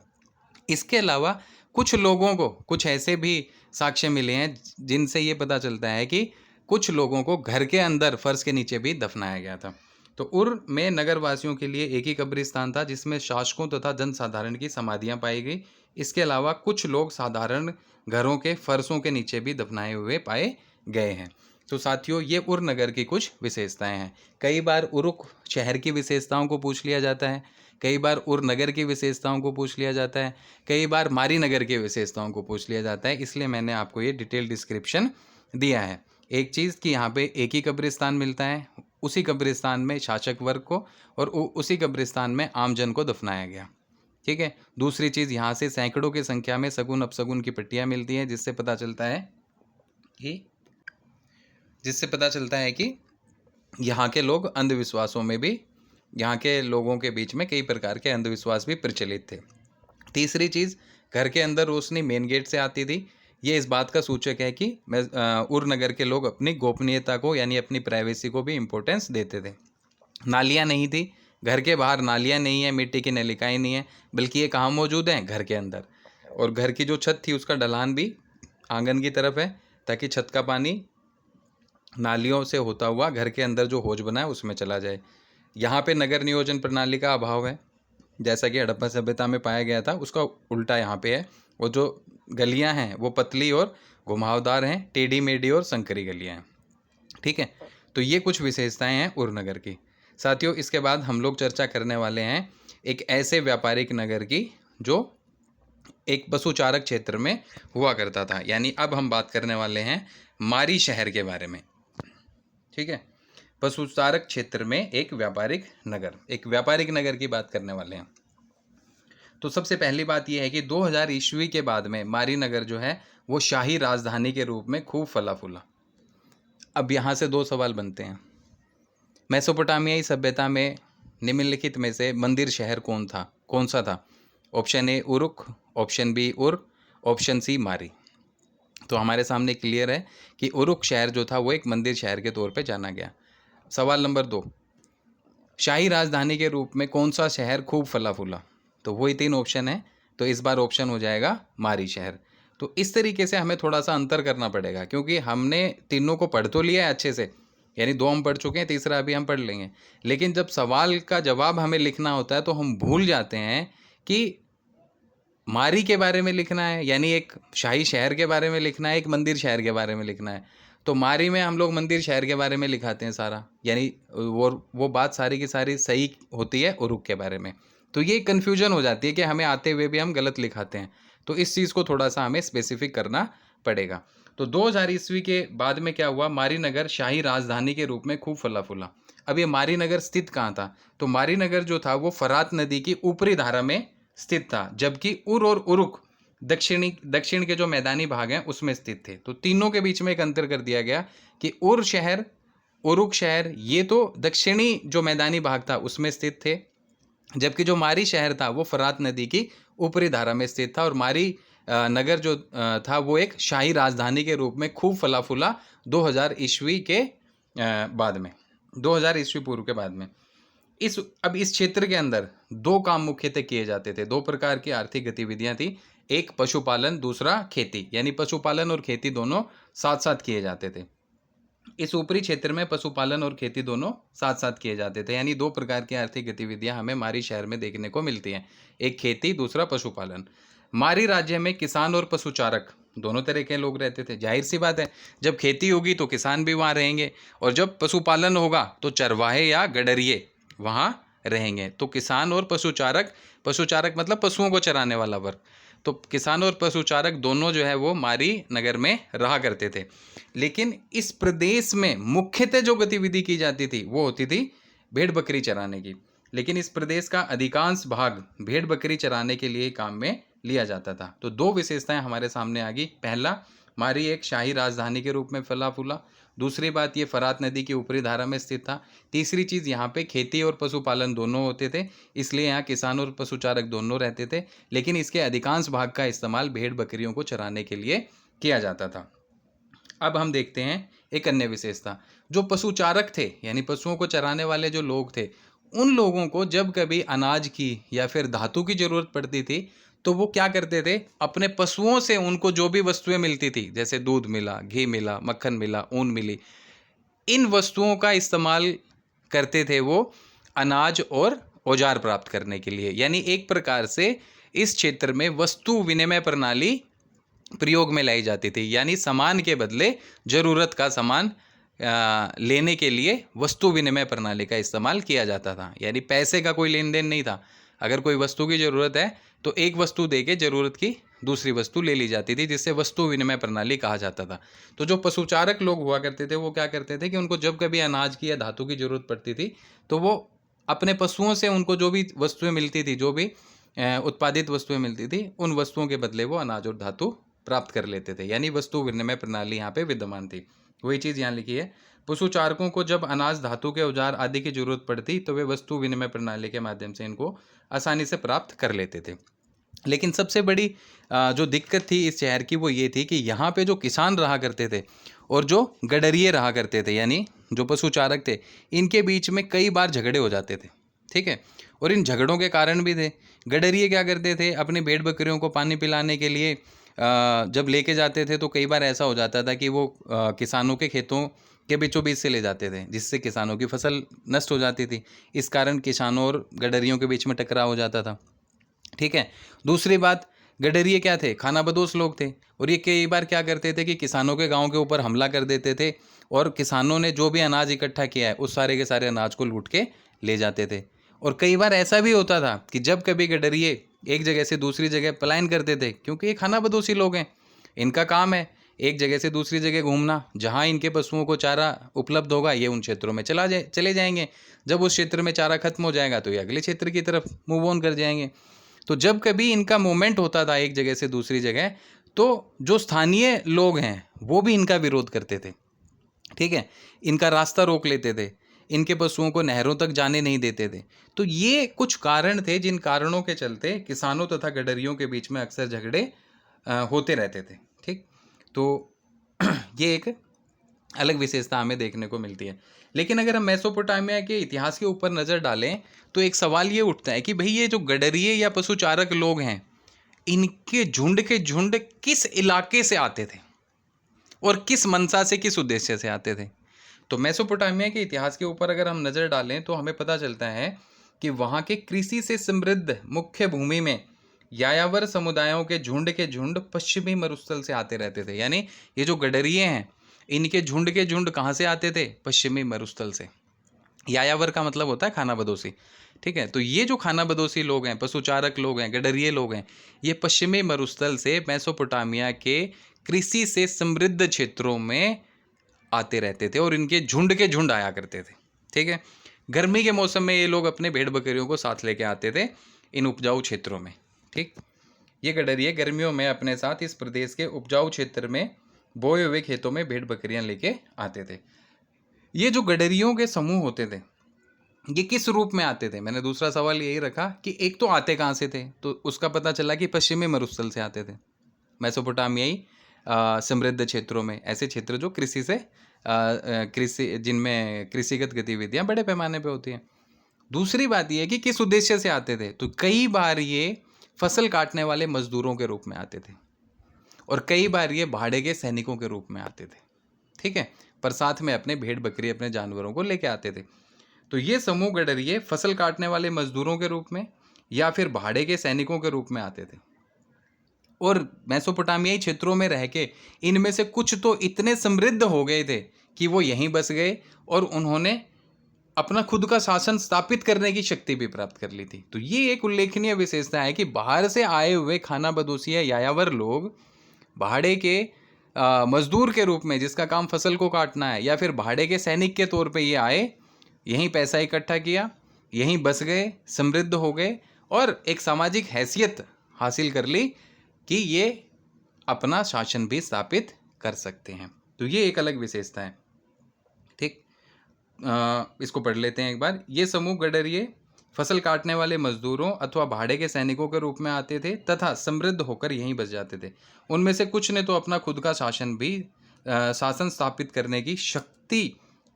इसके अलावा कुछ लोगों को कुछ ऐसे भी साक्ष्य मिले हैं जिनसे ये पता चलता है कि कुछ लोगों को घर के अंदर फर्श के नीचे भी दफनाया गया था। तो उर में नगरवासियों के लिए एक ही कब्रिस्तान था जिसमें शासकों तथा जनसाधारण की समाधियां पाई गई। इसके अलावा कुछ लोग साधारण घरों के फर्शों के नीचे भी दफनाए हुए पाए गए हैं। तो साथियों, ये उर नगर की कुछ विशेषताएं हैं। कई बार उरुक शहर की विशेषताओं को पूछ लिया जाता है, कई बार उर नगर की विशेषताओं को पूछ लिया जाता है, कई बार मारी नगर की विशेषताओं को पूछ लिया जाता है। इसलिए मैंने आपको ये डिटेल डिस्क्रिप्शन दिया है। एक चीज़ कि यहाँ पे एक ही कब्रिस्तान मिलता है, उसी कब्रिस्तान में शासक वर्ग को और उसी कब्रिस्तान में आमजन को दफनाया गया। ठीक है। दूसरी चीज़, यहाँ से सैकड़ों की संख्या में सगुन अपसगुन की पट्टियाँ मिलती हैं जिससे पता चलता है कि यहाँ के लोग अंधविश्वासों में भी, यहाँ के लोगों के बीच में कई प्रकार के अंधविश्वास भी प्रचलित थे। तीसरी चीज़, घर के अंदर रोशनी मेन गेट से आती थी। ये इस बात का सूचक है कि उर नगर के लोग अपनी गोपनीयता को यानी अपनी प्राइवेसी को भी इम्पोर्टेंस देते थे। नालियाँ नहीं थी, घर के बाहर नालियाँ नहीं है, मिट्टी की नलिकाएँ नहीं है, बल्कि ये कहाँ मौजूद हैं? घर के अंदर। और घर की जो छत थी उसका ढलान भी आंगन की तरफ है ताकि छत का पानी नालियों से होता हुआ घर के अंदर जो हौज बना है उसमें चला जाए। यहाँ पे नगर नियोजन प्रणाली का अभाव है, जैसा कि हड़प्पा सभ्यता में पाया गया था, उसका उल्टा यहाँ पे है। वो जो गलियाँ हैं वो पतली और घुमावदार हैं, टेढ़ी मेढ़ी और संकरी गलियाँ हैं। ठीक है, तो ये कुछ विशेषताएं हैं उर नगर की। साथियों, इसके बाद हम लोग चर्चा करने वाले हैं एक ऐसे व्यापारिक नगर की जो एक पशुचारक क्षेत्र में हुआ करता था। यानी अब हम बात करने वाले हैं मारी शहर के बारे में। ठीक है, पशुचारक क्षेत्र में एक व्यापारिक नगर की बात करने वाले हैं। तो सबसे पहली बात यह है कि 2000 ईस्वी के बाद में मारी नगर जो है वो शाही राजधानी के रूप में खूब फला फूला। अब यहाँ से दो सवाल बनते हैं। मेसोपोटामियाई सभ्यता में निम्नलिखित में से मंदिर शहर कौन सा था? Option A Uruk, option B Ur, option C Mari. तो हमारे सामने क्लियर है कि उरुक शहर जो था वो एक मंदिर शहर के तौर पे जाना गया। सवाल नंबर 2, शाही राजधानी के रूप में कौन सा शहर खूब फला फूला? तो वही 3 ऑप्शन है, तो इस बार ऑप्शन हो जाएगा मारी शहर। तो इस तरीके से हमें थोड़ा सा अंतर करना पड़ेगा क्योंकि हमने तीनों को पढ़ तो लिया है अच्छे से, यानी 2 हम पढ़ चुके हैं, तीसरा अभी हम पढ़ लेंगे। लेकिन जब सवाल का जवाब हमें लिखना होता है तो हम भूल जाते हैं कि मारी के बारे में लिखना है, यानी एक शाही शहर के बारे में लिखना है, एक मंदिर शहर के बारे में लिखना है। तो मारी में हम लोग मंदिर शहर के बारे में लिखाते हैं सारा, यानी वो बात सारी की सारी सही होती है उरुक के बारे में। तो ये कन्फ्यूजन हो जाती है कि हमें आते हुए भी हम गलत लिखाते हैं। तो इस चीज़ को थोड़ा सा हमें स्पेसिफिक करना पड़ेगा। तो 2000 ईस्वी के बाद में क्या हुआ? मारी नगर शाही राजधानी के रूप में खूब फला फूला। अब ये मारी नगर स्थित कहाँ था? तो मारी नगर जो था वो फरात नदी की ऊपरी धारा में स्थित था, जबकि उर और उरुक दक्षिण के जो मैदानी भाग हैं उसमें स्थित थे। तो तीनों के बीच में एक अंतर कर दिया गया कि उर शहर, उरुक शहर ये तो दक्षिणी जो मैदानी भाग था उसमें स्थित थे, जबकि जो मारी शहर था वो फरात नदी की ऊपरी धारा में स्थित था। और मारी नगर जो था वो एक शाही राजधानी के रूप में खूब फला फूला 2000 ईस्वी के बाद में, 2000 ईस्वी पूर्व के बाद में। अब इस क्षेत्र के अंदर दो काम मुख्यतः किए जाते थे, दो प्रकार की आर्थिक गतिविधियां थी, एक पशुपालन, दूसरा खेती। यानी पशुपालन और खेती दोनों साथ साथ किए जाते थे। इस ऊपरी क्षेत्र में पशुपालन और खेती दोनों साथ साथ किए जाते थे। यानी दो प्रकार की आर्थिक गतिविधियां हमें मारी शहर में देखने को मिलती हैं, एक खेती, दूसरा पशुपालन। मारी राज्य में किसान और पशुचारक दोनों तरह के लोग रहते थे। जाहिर सी बात है, जब खेती होगी तो किसान भी वहाँ रहेंगे, और जब पशुपालन होगा तो चरवाहे या गडरिये वहाँ रहेंगे। तो किसान और पशुचारक, पशुचारक मतलब पशुओं को चराने वाला वर्ग, तो किसान और पशुचारक दोनों जो है वो मारी नगर में रहा करते थे। लेकिन इस प्रदेश में मुख्यतः जो गतिविधि की जाती थी वो होती थी भेड़ बकरी चराने की। लेकिन इस प्रदेश का अधिकांश भाग भेड़ बकरी चराने के लिए काम में लिया जाता था। तो दो विशेषताएं हमारे सामने आ गई। पहला, मारी एक शाही राजधानी के रूप में फला फूला। दूसरी बात, ये फरात नदी की ऊपरी धारा में स्थित था। तीसरी चीज़, यहाँ पे खेती और पशुपालन दोनों होते थे, इसलिए यहाँ किसान और पशुचारक दोनों रहते थे। लेकिन इसके अधिकांश भाग का इस्तेमाल भेड़ बकरियों को चराने के लिए किया जाता था। अब हम देखते हैं एक अन्य विशेषता, जो पशुचारक थे यानी पशुओं को चराने वाले जो लोग थे, उन लोगों को जब कभी अनाज की या फिर धातु की जरूरत पड़ती थी तो वो क्या करते थे, अपने पशुओं से उनको जो भी वस्तुएं मिलती थी, जैसे दूध मिला, घी मिला, मक्खन मिला, ऊन मिली, इन वस्तुओं का इस्तेमाल करते थे वो अनाज और औजार प्राप्त करने के लिए। यानी एक प्रकार से इस क्षेत्र में वस्तु विनिमय प्रणाली प्रयोग में लाई जाती थी। यानी सामान के बदले जरूरत का सामान लेने के लिए वस्तु विनिमय प्रणाली का इस्तेमाल किया जाता था। यानी पैसे का कोई लेन देन नहीं था। अगर कोई वस्तु की ज़रूरत है तो एक वस्तु देके ज़रूरत की दूसरी वस्तु ले ली जाती थी, जिससे वस्तु विनिमय प्रणाली कहा जाता था। तो जो पशुचारक लोग हुआ करते थे वो क्या करते थे कि उनको जब कभी अनाज की या धातु की ज़रूरत पड़ती थी तो वो अपने पशुओं से उनको जो भी वस्तुएं मिलती थी, जो भी उत्पादित वस्तुएं मिलती थी, उन वस्तुओं के बदले वो अनाज और धातु प्राप्त कर लेते थे। यानी वस्तु विनिमय प्रणाली यहाँ पे विद्यमान थी। वही चीज़ यहाँ लिखी है, पशुचारकों को जब अनाज, धातु के औजार आदि की जरूरत पड़ती तो वे वस्तु विनिमय प्रणाली के माध्यम से इनको आसानी से प्राप्त कर लेते थे। लेकिन सबसे बड़ी जो दिक्कत थी इस शहर की वो ये थी कि यहाँ पे जो किसान रहा करते थे और जो गडरिये रहा करते थे, यानी जो पशुचारक थे, इनके बीच में कई बार झगड़े हो जाते थे। ठीक है, और इन झगड़ों के कारण भी थे। गडरिये क्या करते थे, अपने भेड़ बकरियों को पानी पिलाने के लिए जब लेके जाते थे तो कई बार ऐसा हो जाता था कि वो किसानों के खेतों के बीचों बीच से ले जाते थे, जिससे किसानों की फसल नष्ट हो जाती थी। इस कारण किसानों और गडरियों के बीच में टकराव हो जाता था। ठीक है, दूसरी बात, गडरिये क्या थे, खानाबदोश लोग थे, और ये कई बार क्या करते थे कि किसानों के गांव के ऊपर हमला कर देते थे, और किसानों ने जो भी अनाज इकट्ठा किया है उस सारे के सारे अनाज को लूट के ले जाते थे। और कई बार ऐसा भी होता था कि जब कभी गडरिये एक जगह से दूसरी जगह पलायन करते थे, क्योंकि ये खानाबदोशी लोग हैं, इनका काम है एक जगह से दूसरी जगह घूमना, जहाँ इनके पशुओं को चारा उपलब्ध होगा ये उन क्षेत्रों में चले जाएंगे। जब उस क्षेत्र में चारा खत्म हो जाएगा तो ये अगले क्षेत्र की तरफ मूव ऑन कर जाएंगे। तो जब कभी इनका मूवमेंट होता था एक जगह से दूसरी जगह, तो जो स्थानीय लोग हैं वो भी इनका विरोध करते थे। ठीक है, इनका रास्ता रोक लेते थे, इनके पशुओं को नहरों तक जाने नहीं देते थे। तो ये कुछ कारण थे जिन कारणों के चलते किसानों तथा गडरियों के बीच में अक्सर झगड़े होते रहते थे। ठीक, तो ये एक अलग विशेषता हमें देखने को मिलती है। लेकिन अगर हम मेसोपोटामिया के इतिहास के ऊपर नज़र डालें तो एक सवाल ये उठता है कि भाई ये जो गडरिये या पशुचारक लोग हैं, इनके झुंड के झुंड किस इलाके से आते थे और किस मंशा से, किस उद्देश्य से आते थे। तो मेसोपोटामिया के इतिहास के ऊपर अगर हम नज़र डालें तो हमें पता चलता है कि वहाँ के कृषि से समृद्ध मुख्य भूमि में यायावर समुदायों के झुंड पश्चिमी मरुस्थल से आते रहते थे। यानी ये जो गडरिये हैं, इनके झुंड के झुंड कहाँ से आते थे, पश्चिमी मरुस्थल से। यायावर का मतलब होता है खानाबदोशी। ठीक है, तो ये जो खानाबदोशी लोग हैं, पशुचारक लोग हैं, गडरिये लोग हैं, ये पश्चिमी मरुस्थल से मेसोपोटामिया के कृषि से समृद्ध क्षेत्रों में आते रहते थे और इनके झुंड के झुंड आया करते थे। ठीक है। गर्मी के मौसम में ये लोग अपने भेड़ बकरियों को साथ लेके आते थे इन उपजाऊ क्षेत्रों में। ठीक, ये गडरिये गर्मियों में अपने साथ इस प्रदेश के उपजाऊ क्षेत्र में बोए हुए खेतों में भेड़ बकरियां लेके आते थे। ये जो गडरियों के समूह होते थे ये किस रूप में आते थे? मैंने दूसरा सवाल यही रखा कि एक तो आते कहाँ से थे, तो उसका पता चला कि पश्चिमी मरुस्थल से आते थे, मेसोपोटामियाई समृद्ध क्षेत्रों में, ऐसे क्षेत्र जो कृषि से कृषि जिनमें कृषिगत गतिविधियां बड़े पैमाने पे होती हैं। दूसरी बात यह कि किस उद्देश्य से आते थे, तो कई बार ये फसल काटने वाले मजदूरों के रूप में आते थे और कई बार ये भाड़े के सैनिकों के रूप में आते थे। ठीक है, पर साथ में अपने भेड़ बकरी अपने जानवरों को लेके आते थे। तो ये समूह गडरिये फसल काटने वाले मजदूरों के रूप में या फिर भाड़े के सैनिकों के रूप में आते थे और मेसोपोटामियाई क्षेत्रों में रह के इनमें से कुछ तो इतने समृद्ध हो गए थे कि वो यहीं बस गए और उन्होंने अपना खुद का शासन स्थापित करने की शक्ति भी प्राप्त कर ली थी। तो ये एक उल्लेखनीय विशेषता है कि बाहर से आए हुए खाना बदोशी या यायावर लोग भाड़े के मजदूर के रूप में, जिसका काम फसल को काटना है, या फिर भाड़े के सैनिक के तौर पे ये आए, यहीं पैसा इकट्ठा किया, यहीं बस गए, समृद्ध हो गए और एक सामाजिक हैसियत हासिल कर ली कि ये अपना शासन भी स्थापित कर सकते हैं। तो ये एक अलग विशेषता है। ठीक, इसको पढ़ लेते हैं एक बार। ये समूह गडरिये फसल काटने वाले मजदूरों अथवा भाड़े के सैनिकों के रूप में आते थे तथा समृद्ध होकर यहीं बस जाते थे। उनमें से कुछ ने तो अपना खुद का शासन स्थापित करने की शक्ति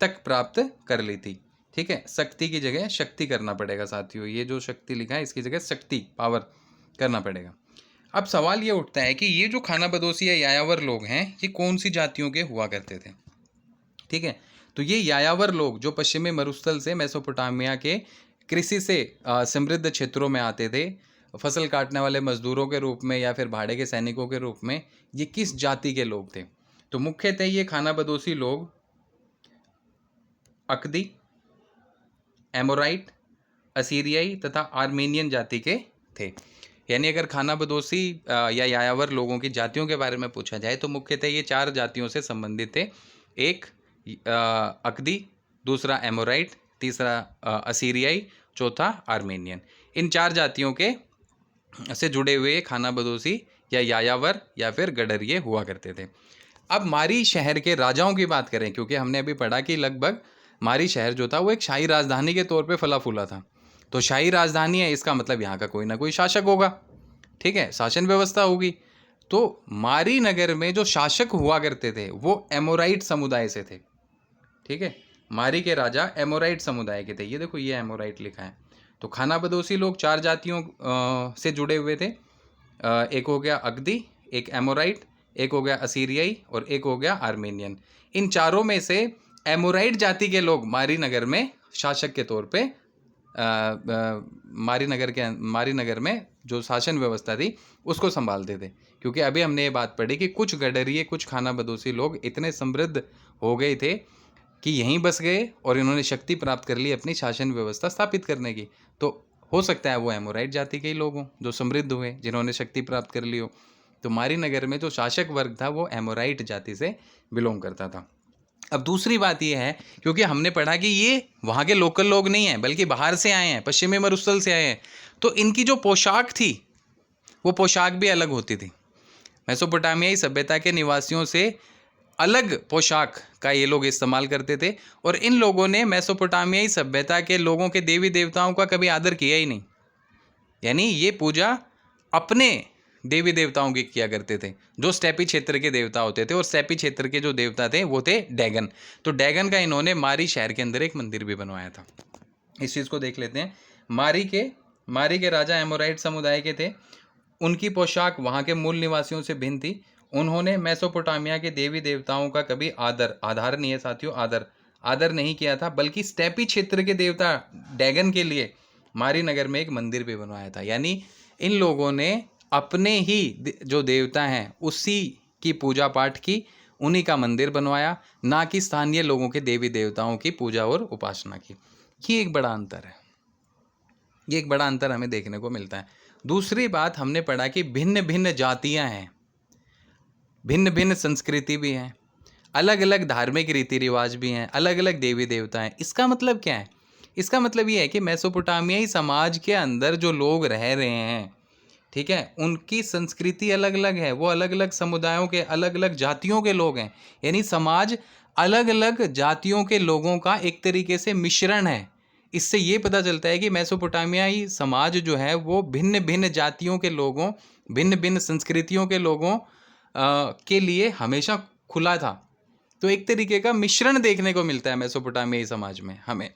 तक प्राप्त कर ली थी। ठीक है, शक्ति की जगह शक्ति करना पड़ेगा साथियों, ये जो शक्ति लिखा है इसकी जगह शक्ति, पावर करना पड़ेगा। अब सवाल ये उठता है कि ये जो खाना बदोशी या यायावर लोग हैं ये कौन सी जातियों के हुआ करते थे? ठीक है, तो ये यायावर लोग जो पश्चिमी मरुस्थल से मेसोपोटामिया के कृषि से समृद्ध क्षेत्रों में आते थे फसल काटने वाले मजदूरों के रूप में या फिर भाड़े के सैनिकों के रूप में, ये किस जाति के लोग थे? तो मुख्यतः ये खाना बदोशी लोग अकदी, एमोराइट, असीरियाई तथा आर्मेनियन जाति के थे। यानी अगर खाना बदोशी या यायावर लोगों की जातियों के बारे में पूछा जाए तो मुख्यतः ये 4 जातियों से संबंधित थे। एक अकदी, दूसरा एमोराइट, तीसरा असीरियाई, चौथा आर्मेनियन। इन 4 जातियों के से जुड़े हुए खाना बदोशी या यायावर या फिर गडरिये हुआ करते थे। अब मारी शहर के राजाओं की बात करें, क्योंकि हमने अभी पढ़ा कि लगभग मारी शहर जो था वो एक शाही राजधानी के तौर पे फला फूला था। तो शाही राजधानी है, इसका मतलब यहाँ का कोई ना कोई शासक होगा। ठीक है, शासन व्यवस्था होगी। तो मारी नगर में जो शासक हुआ करते थे वो एमोराइट समुदाय से थे। ठीक है, मारी के राजा एमोराइट समुदाय के थे। ये देखो, ये एमोराइट लिखा है। तो खाना बदोशी लोग 4 जातियों से जुड़े हुए थे। एक हो गया अकदी, एक एमोराइट, एक हो गया असीरियाई और एक हो गया आर्मेनियन। इन चारों में से एमोराइट जाति के लोग मारी नगर में शासक के तौर पे मारी नगर में जो शासन व्यवस्था थी उसको संभालते थे। क्योंकि अभी हमने ये बात पढ़ी कि कुछ गडरिये, कुछ खाना बदोशी लोग इतने समृद्ध हो गए थे कि यहीं बस गए और इन्होंने शक्ति प्राप्त कर ली अपनी शासन व्यवस्था स्थापित करने की। तो हो सकता है वो एमोराइट जाति के ही लोग हों जो समृद्ध हुए, जिन्होंने शक्ति प्राप्त कर ली हो। तो मारी नगर में जो शासक वर्ग था वो एमोराइट जाति से बिलोंग करता था। अब दूसरी बात ये है, क्योंकि हमने पढ़ा कि ये वहाँ के लोकल लोग नहीं हैं बल्कि बाहर से आए हैं, पश्चिमी मरुस्थल से आए हैं, तो इनकी जो पोशाक थी वो पोशाक भी अलग होती थी। मेसोपोटामियाई सभ्यता के निवासियों से अलग पोशाक का ये लोग इस्तेमाल करते थे और इन लोगों ने मेसोपोटामियाई सभ्यता के लोगों के देवी देवताओं का कभी आदर किया ही नहीं। यानी ये पूजा अपने देवी देवताओं की किया करते थे जो स्टेपी क्षेत्र के देवता होते थे, और स्टेपी क्षेत्र के जो देवता थे वो थे डैगन। तो डैगन का इन्होंने मारी शहर के अंदर एक मंदिर भी बनवाया था। इस चीज़ को देख लेते हैं। मारी के राजा एमोराइट समुदाय के थे। उनकी पोशाक वहाँ के मूल निवासियों से भिन्न थी। उन्होंने मेसोपोटामिया के देवी देवताओं का कभी आदर नहीं है साथियों, आदर नहीं किया था, बल्कि स्टेपी क्षेत्र के देवता डैगन के लिए मारी नगर में एक मंदिर भी बनवाया था। यानी इन लोगों ने अपने ही जो देवता हैं उसी की पूजा पाठ की, उन्हीं का मंदिर बनवाया, ना कि स्थानीय लोगों के देवी देवताओं की पूजा और उपासना की। ये एक बड़ा अंतर है, ये एक बड़ा अंतर हमें देखने को मिलता है। दूसरी बात, हमने पढ़ा कि भिन्न भिन्न जातियां हैं, भिन्न भिन्न संस्कृति भी हैं। अलग अलग धार्मिक रीति रिवाज भी हैं, अलग अलग देवी देवता हैं। इसका मतलब क्या है? इसका मतलब ये है कि मेसोपोटामियाई समाज के अंदर जो लोग रह रहे हैं, ठीक है, उनकी संस्कृति अलग अलग है, वो अलग अलग समुदायों के, अलग अलग जातियों के लोग हैं। यानी समाज अलग अलग जातियों के लोगों का एक तरीके से मिश्रण है। इससे ये पता चलता है कि मेसोपोटामियाई समाज जो है वो भिन्न भिन्न जातियों के लोगों, भिन्न भिन्न संस्कृतियों के लोगों के लिए हमेशा खुला था। तो एक तरीके का मिश्रण देखने को मिलता है मेसोपोटामियाई समाज में। हमें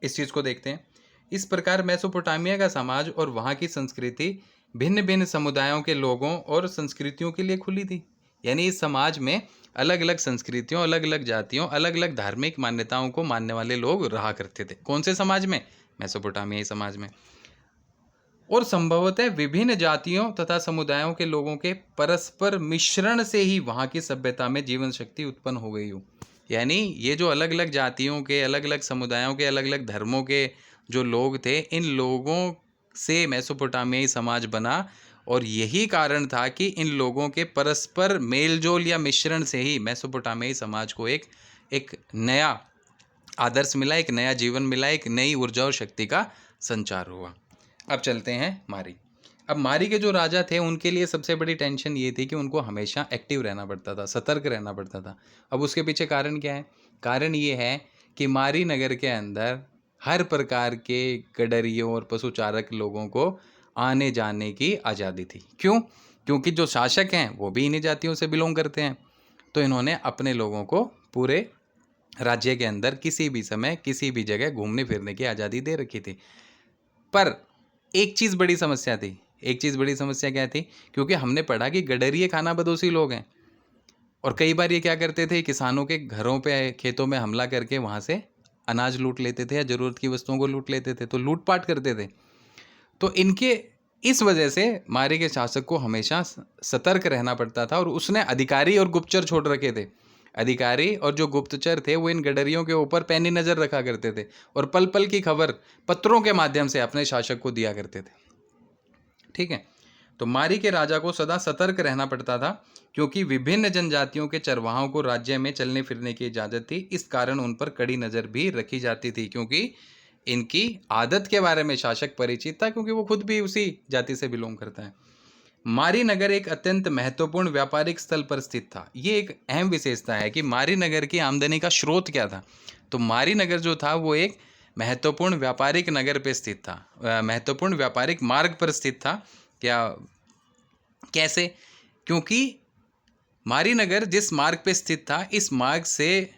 इस चीज़ को देखते हैं। इस प्रकार मेसोपोटामिया का समाज और वहाँ की संस्कृति भिन्न भिन्न समुदायों के लोगों और संस्कृतियों के लिए खुली थी। यानी इस समाज में अलग अलग संस्कृतियों, अलग अलग जातियों, अलग अलग धार्मिक मान्यताओं को मानने वाले लोग रहा करते थे। कौन से समाज में? मेसोपोटामियाई समाज में। और संभवतः विभिन्न जातियों तथा समुदायों के लोगों के परस्पर मिश्रण से ही वहाँ की सभ्यता में जीवन शक्ति उत्पन्न हो गई हो। यानी ये जो अलग अलग जातियों के, अलग अलग समुदायों के, अलग अलग धर्मों के जो लोग थे, इन लोगों से मेसोपोटामियाई समाज बना। और यही कारण था कि इन लोगों के परस्पर मेलजोल या मिश्रण से ही मेसोपोटामियाई समाज को एक नया आदर्श मिला, एक नया जीवन मिला, एक नई ऊर्जा और शक्ति का संचार हुआ। अब चलते हैं मारी। अब मारी के जो राजा थे उनके लिए सबसे बड़ी टेंशन ये थी कि उनको हमेशा एक्टिव रहना पड़ता था, सतर्क रहना पड़ता था। अब उसके पीछे कारण क्या है? कारण ये है कि मारी नगर के अंदर हर प्रकार के गडरियों और पशुचारक लोगों को आने जाने की आज़ादी थी। क्यों? क्योंकि जो शासक हैं वो भी इन्हीं जातियों से बिलोंग करते हैं। तो इन्होंने अपने लोगों को पूरे राज्य के अंदर किसी भी समय, किसी भी जगह घूमने फिरने की आज़ादी दे रखी थी। पर एक चीज़ बड़ी समस्या थी। एक चीज़ बड़ी समस्या क्या थी? क्योंकि हमने पढ़ा कि गडरिये खाना बदोशी लोग हैं, और कई बार ये क्या करते थे, किसानों के घरों पे, खेतों में हमला करके वहाँ से अनाज लूट लेते थे या ज़रूरत की वस्तुओं को लूट लेते थे, तो लूटपाट करते थे। तो इनके इस वजह से मारे के शासक को हमेशा सतर्क रहना पड़ता था, और उसने अधिकारी और गुप्तचर छोड़ रखे थे। अधिकारी और जो गुप्तचर थे वो इन गडरियों के ऊपर पैनी नज़र रखा करते थे, और पल पल की खबर पत्रों के माध्यम से अपने शासक को दिया करते थे। ठीक है, तो मारी के राजा को सदा सतर्क रहना पड़ता था, क्योंकि विभिन्न जनजातियों के चरवाहों को राज्य में चलने फिरने की इजाज़त थी। इस कारण उन पर कड़ी नज़र भी रखी जाती थी, क्योंकि इनकी आदत के बारे में शासक परिचित था, क्योंकि वो खुद भी उसी जाति से बिलोंग करता है। मारी नगर एक अत्यंत महत्वपूर्ण व्यापारिक स्थल पर स्थित था। ये एक अहम विशेषता है कि मारी नगर की आमदनी का स्रोत क्या था। तो मारी नगर जो था वो एक महत्वपूर्ण व्यापारिक नगर पे स्थित था, महत्वपूर्ण व्यापारिक मार्ग पर स्थित था। क्या, कैसे? क्योंकि मारी नगर जिस मार्ग पे स्थित था, इस मार्ग से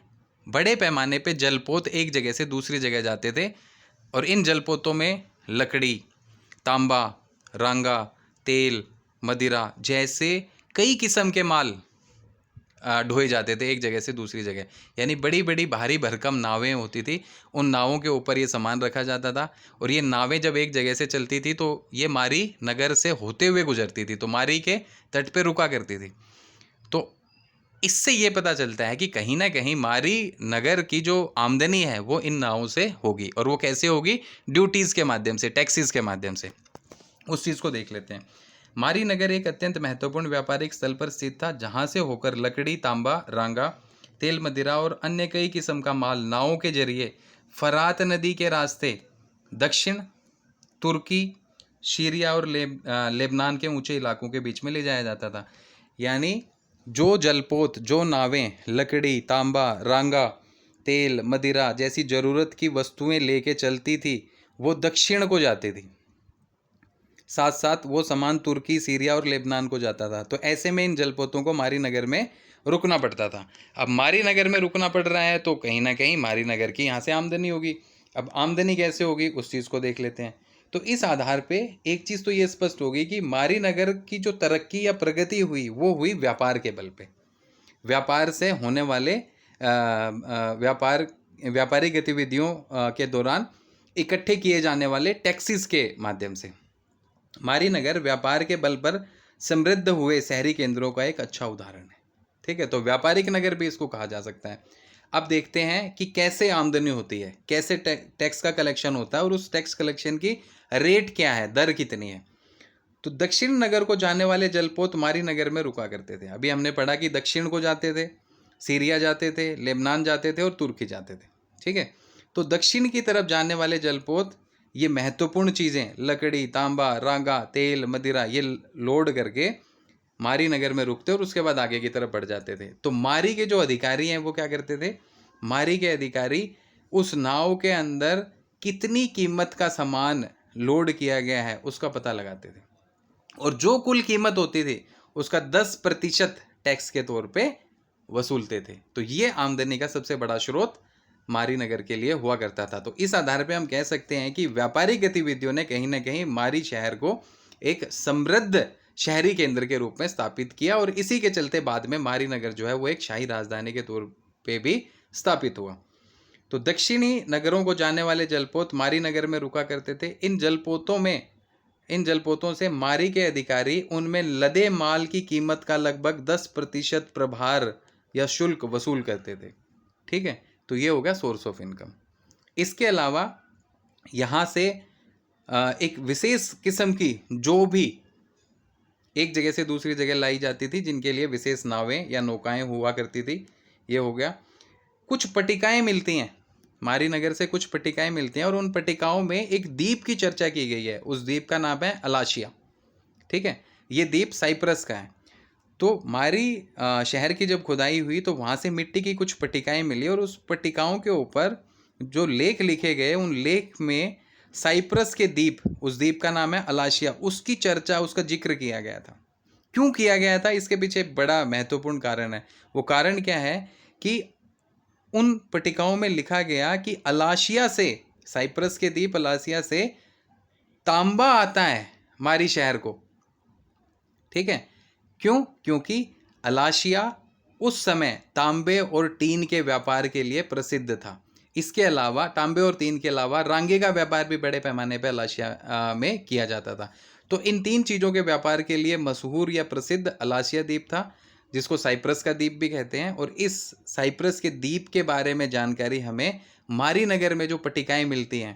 बड़े पैमाने पे जलपोत एक जगह से दूसरी जगह जाते थे, और इन जलपोतों में लकड़ी, तांबा, रांगा, तेल, मदिरा जैसे कई किस्म के माल ढोए जाते थे एक जगह से दूसरी जगह। यानी बड़ी बड़ी भारी भरकम नावें होती थी, उन नावों के ऊपर ये सामान रखा जाता था, और ये नावें जब एक जगह से चलती थी तो ये मारी नगर से होते हुए गुजरती थी, तो मारी के तट पे रुका करती थी। तो इससे ये पता चलता है कि कहीं ना कहीं मारी नगर की जो आमदनी है वो इन नावों से होगी, और वो कैसे होगी? ड्यूटीज़ के माध्यम से, टैक्सेस के माध्यम से। उस चीज़ को देख लेते हैं। मारी नगर एक अत्यंत महत्वपूर्ण व्यापारिक स्थल पर स्थित था, जहां से होकर लकड़ी, तांबा, रांगा, तेल, मदिरा और अन्य कई किस्म का माल नावों के जरिए फरात नदी के रास्ते दक्षिण तुर्की, सीरिया और लेबनान के ऊंचे इलाकों के बीच में ले जाया जाता था। यानी जो जलपोत, जो नावें लकड़ी, तांबा, रांगा, तेल, मदिरा जैसी ज़रूरत की वस्तुएं लेके चलती थी, वो दक्षिण को जाती थी, साथ साथ वो सामान तुर्की, सीरिया और लेबनान को जाता था। तो ऐसे में इन जलपोतों को मारी नगर में रुकना पड़ता था। अब मारी नगर में रुकना पड़ रहा है तो कहीं ना कहीं मारी नगर की यहाँ से आमदनी होगी। अब आमदनी कैसे होगी उस चीज़ को देख लेते हैं। तो इस आधार पे एक चीज़ तो ये स्पष्ट होगी कि मारी नगर की जो तरक्की या प्रगति हुई वो हुई व्यापार के बल पे, व्यापार से होने वाले व्यापारी गतिविधियों के दौरान इकट्ठे किए जाने वाले टैक्सेस के माध्यम से। मारी नगर व्यापार के बल पर समृद्ध हुए शहरी केंद्रों का एक अच्छा उदाहरण है। ठीक है, तो व्यापारिक नगर भी इसको कहा जा सकता है। अब देखते हैं कि कैसे आमदनी होती है, कैसे टैक्स का कलेक्शन होता है, और उस टैक्स कलेक्शन की रेट क्या है, दर कितनी है। तो दक्षिण नगर को जाने वाले जलपोत मारी नगर में रुका करते थे। अभी हमने पढ़ा कि दक्षिण को जाते थे, सीरिया जाते थे, लेबनान जाते थे और तुर्की जाते थे। ठीक है, तो दक्षिण की तरफ जाने वाले जलपोत ये महत्वपूर्ण चीज़ें लकड़ी, तांबा, रांगा, तेल, मदिरा ये लोड करके मारी नगर में रुकते और उसके बाद आगे की तरफ बढ़ जाते थे। तो मारी के जो अधिकारी हैं वो क्या करते थे, मारी के अधिकारी उस नाव के अंदर कितनी कीमत का सामान लोड किया गया है उसका पता लगाते थे, और जो कुल कीमत होती थी उसका 10% टैक्स के तौर पे वसूलते थे। तो ये आमदनी का सबसे बड़ा स्रोत मारी नगर के लिए हुआ करता था। तो इस आधार पे हम कह सकते हैं कि व्यापारिक गतिविधियों ने कहीं ना कहीं मारी शहर को एक समृद्ध शहरी केंद्र के रूप में स्थापित किया, और इसी के चलते बाद में मारी नगर जो है वो एक शाही राजधानी के तौर पे भी स्थापित हुआ। तो दक्षिणी नगरों को जाने वाले जलपोत मारी नगर में रुका करते थे। इन जलपोतों से मारी के अधिकारी उनमें लदे माल की कीमत का लगभग 10% प्रभार या शुल्क वसूल करते थे। ठीक है, तो ये हो गया सोर्स ऑफ इनकम। इसके अलावा यहाँ से एक विशेष किस्म की जो भी एक जगह से दूसरी जगह लाई जाती थी, जिनके लिए विशेष नावें या नौकाएं हुआ करती थी, ये हो गया। कुछ पट्टिकाएं मिलती हैं, मारी नगर से कुछ पट्टिकाएं मिलती हैं, और उन पट्टिकाओं में एक द्वीप की चर्चा की गई है। उस द्वीप का नाम है अलाशिया। ठीक है, ये द्वीप साइप्रस का है। तो मारी शहर की जब खुदाई हुई तो वहाँ से मिट्टी की कुछ पट्टिकाएं मिली, और उस पट्टिकाओं के ऊपर जो लेख लिखे गए उन लेख में साइप्रस के द्वीप, उस द्वीप का नाम है अलाशिया, उसकी चर्चा, उसका जिक्र किया गया था। क्यों किया गया था, इसके पीछे बड़ा महत्वपूर्ण कारण है। वो कारण क्या है कि उन पट्टिकाओं में लिखा गया कि अलाशिया से, साइप्रस के द्वीप अलाशिया से तांबा आता है मारी शहर को। ठीक है, क्यों? क्योंकि अलाशिया उस समय तांबे और टीन के व्यापार के लिए प्रसिद्ध था। इसके अलावा तांबे और टीन के अलावा रांगे का व्यापार भी बड़े पैमाने पर अलाशिया में किया जाता था। तो इन तीन चीज़ों के व्यापार के लिए मशहूर या प्रसिद्ध अलाशिया द्वीप था, जिसको साइप्रस का द्वीप भी कहते हैं। और इस साइप्रस के द्वीप के बारे में जानकारी हमें मारी नगर में जो पट्टिकाएं मिलती हैं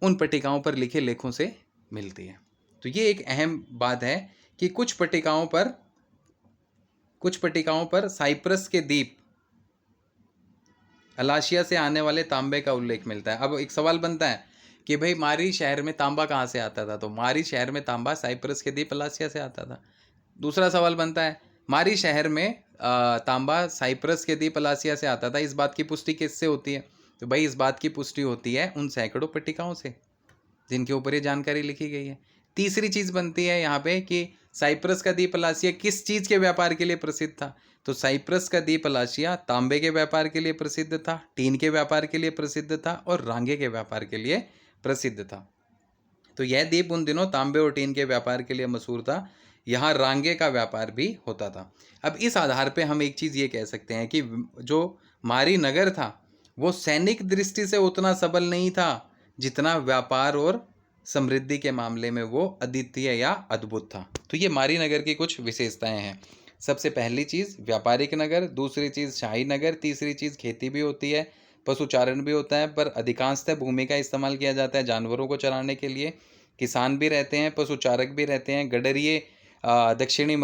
उन पट्टिकाओं पर लिखे लेखों से मिलती है। तो ये एक अहम बात है कि कुछ पट्टिकाओं पर साइप्रस के द्वीप अलाशिया से आने वाले तांबे का उल्लेख मिलता है। अब एक सवाल बनता है कि भाई मारी शहर में तांबा कहाँ से आता था? तो मारी शहर में तांबा साइप्रस के द्वीप अलाशिया से आता था। दूसरा सवाल बनता है, मारी शहर में तांबा साइप्रस के द्वीप अलाशिया से आता था, इस बात की पुष्टि किससे होती है? तो भाई इस बात की पुष्टि होती है उन सैकड़ों पट्टिकाओं से जिनके ऊपर ये जानकारी लिखी गई है। तीसरी चीज़ बनती है यहाँ पे कि साइप्रस का द्वीप अलाशिया किस चीज़ के व्यापार के लिए प्रसिद्ध था? तो साइप्रस का द्वीप अलाशिया तांबे के व्यापार के लिए प्रसिद्ध था, टीन के व्यापार के लिए प्रसिद्ध था, और रांगे के व्यापार के लिए प्रसिद्ध था। तो यह द्वीप उन दिनों तांबे और टीन के व्यापार के लिए मशहूर था। यहाँ रांगे का व्यापार भी होता था। अब इस आधार पे हम एक चीज़ ये कह सकते हैं कि जो मारी नगर था वो सैनिक दृष्टि से उतना सबल नहीं था जितना व्यापार और समृद्धि के मामले में वो अद्वितीय या अद्भुत था। तो ये मारी नगर की कुछ विशेषताएं हैं। सबसे पहली चीज़ व्यापारिक नगर, दूसरी चीज़ शाही नगर, तीसरी चीज़ खेती भी होती है, पशुचारण भी होता है, पर अधिकांशतः भूमि का इस्तेमाल किया जाता है जानवरों को चराने के लिए। किसान भी रहते हैं, पशुचारक भी रहते हैं। गडरिये पश्चिमी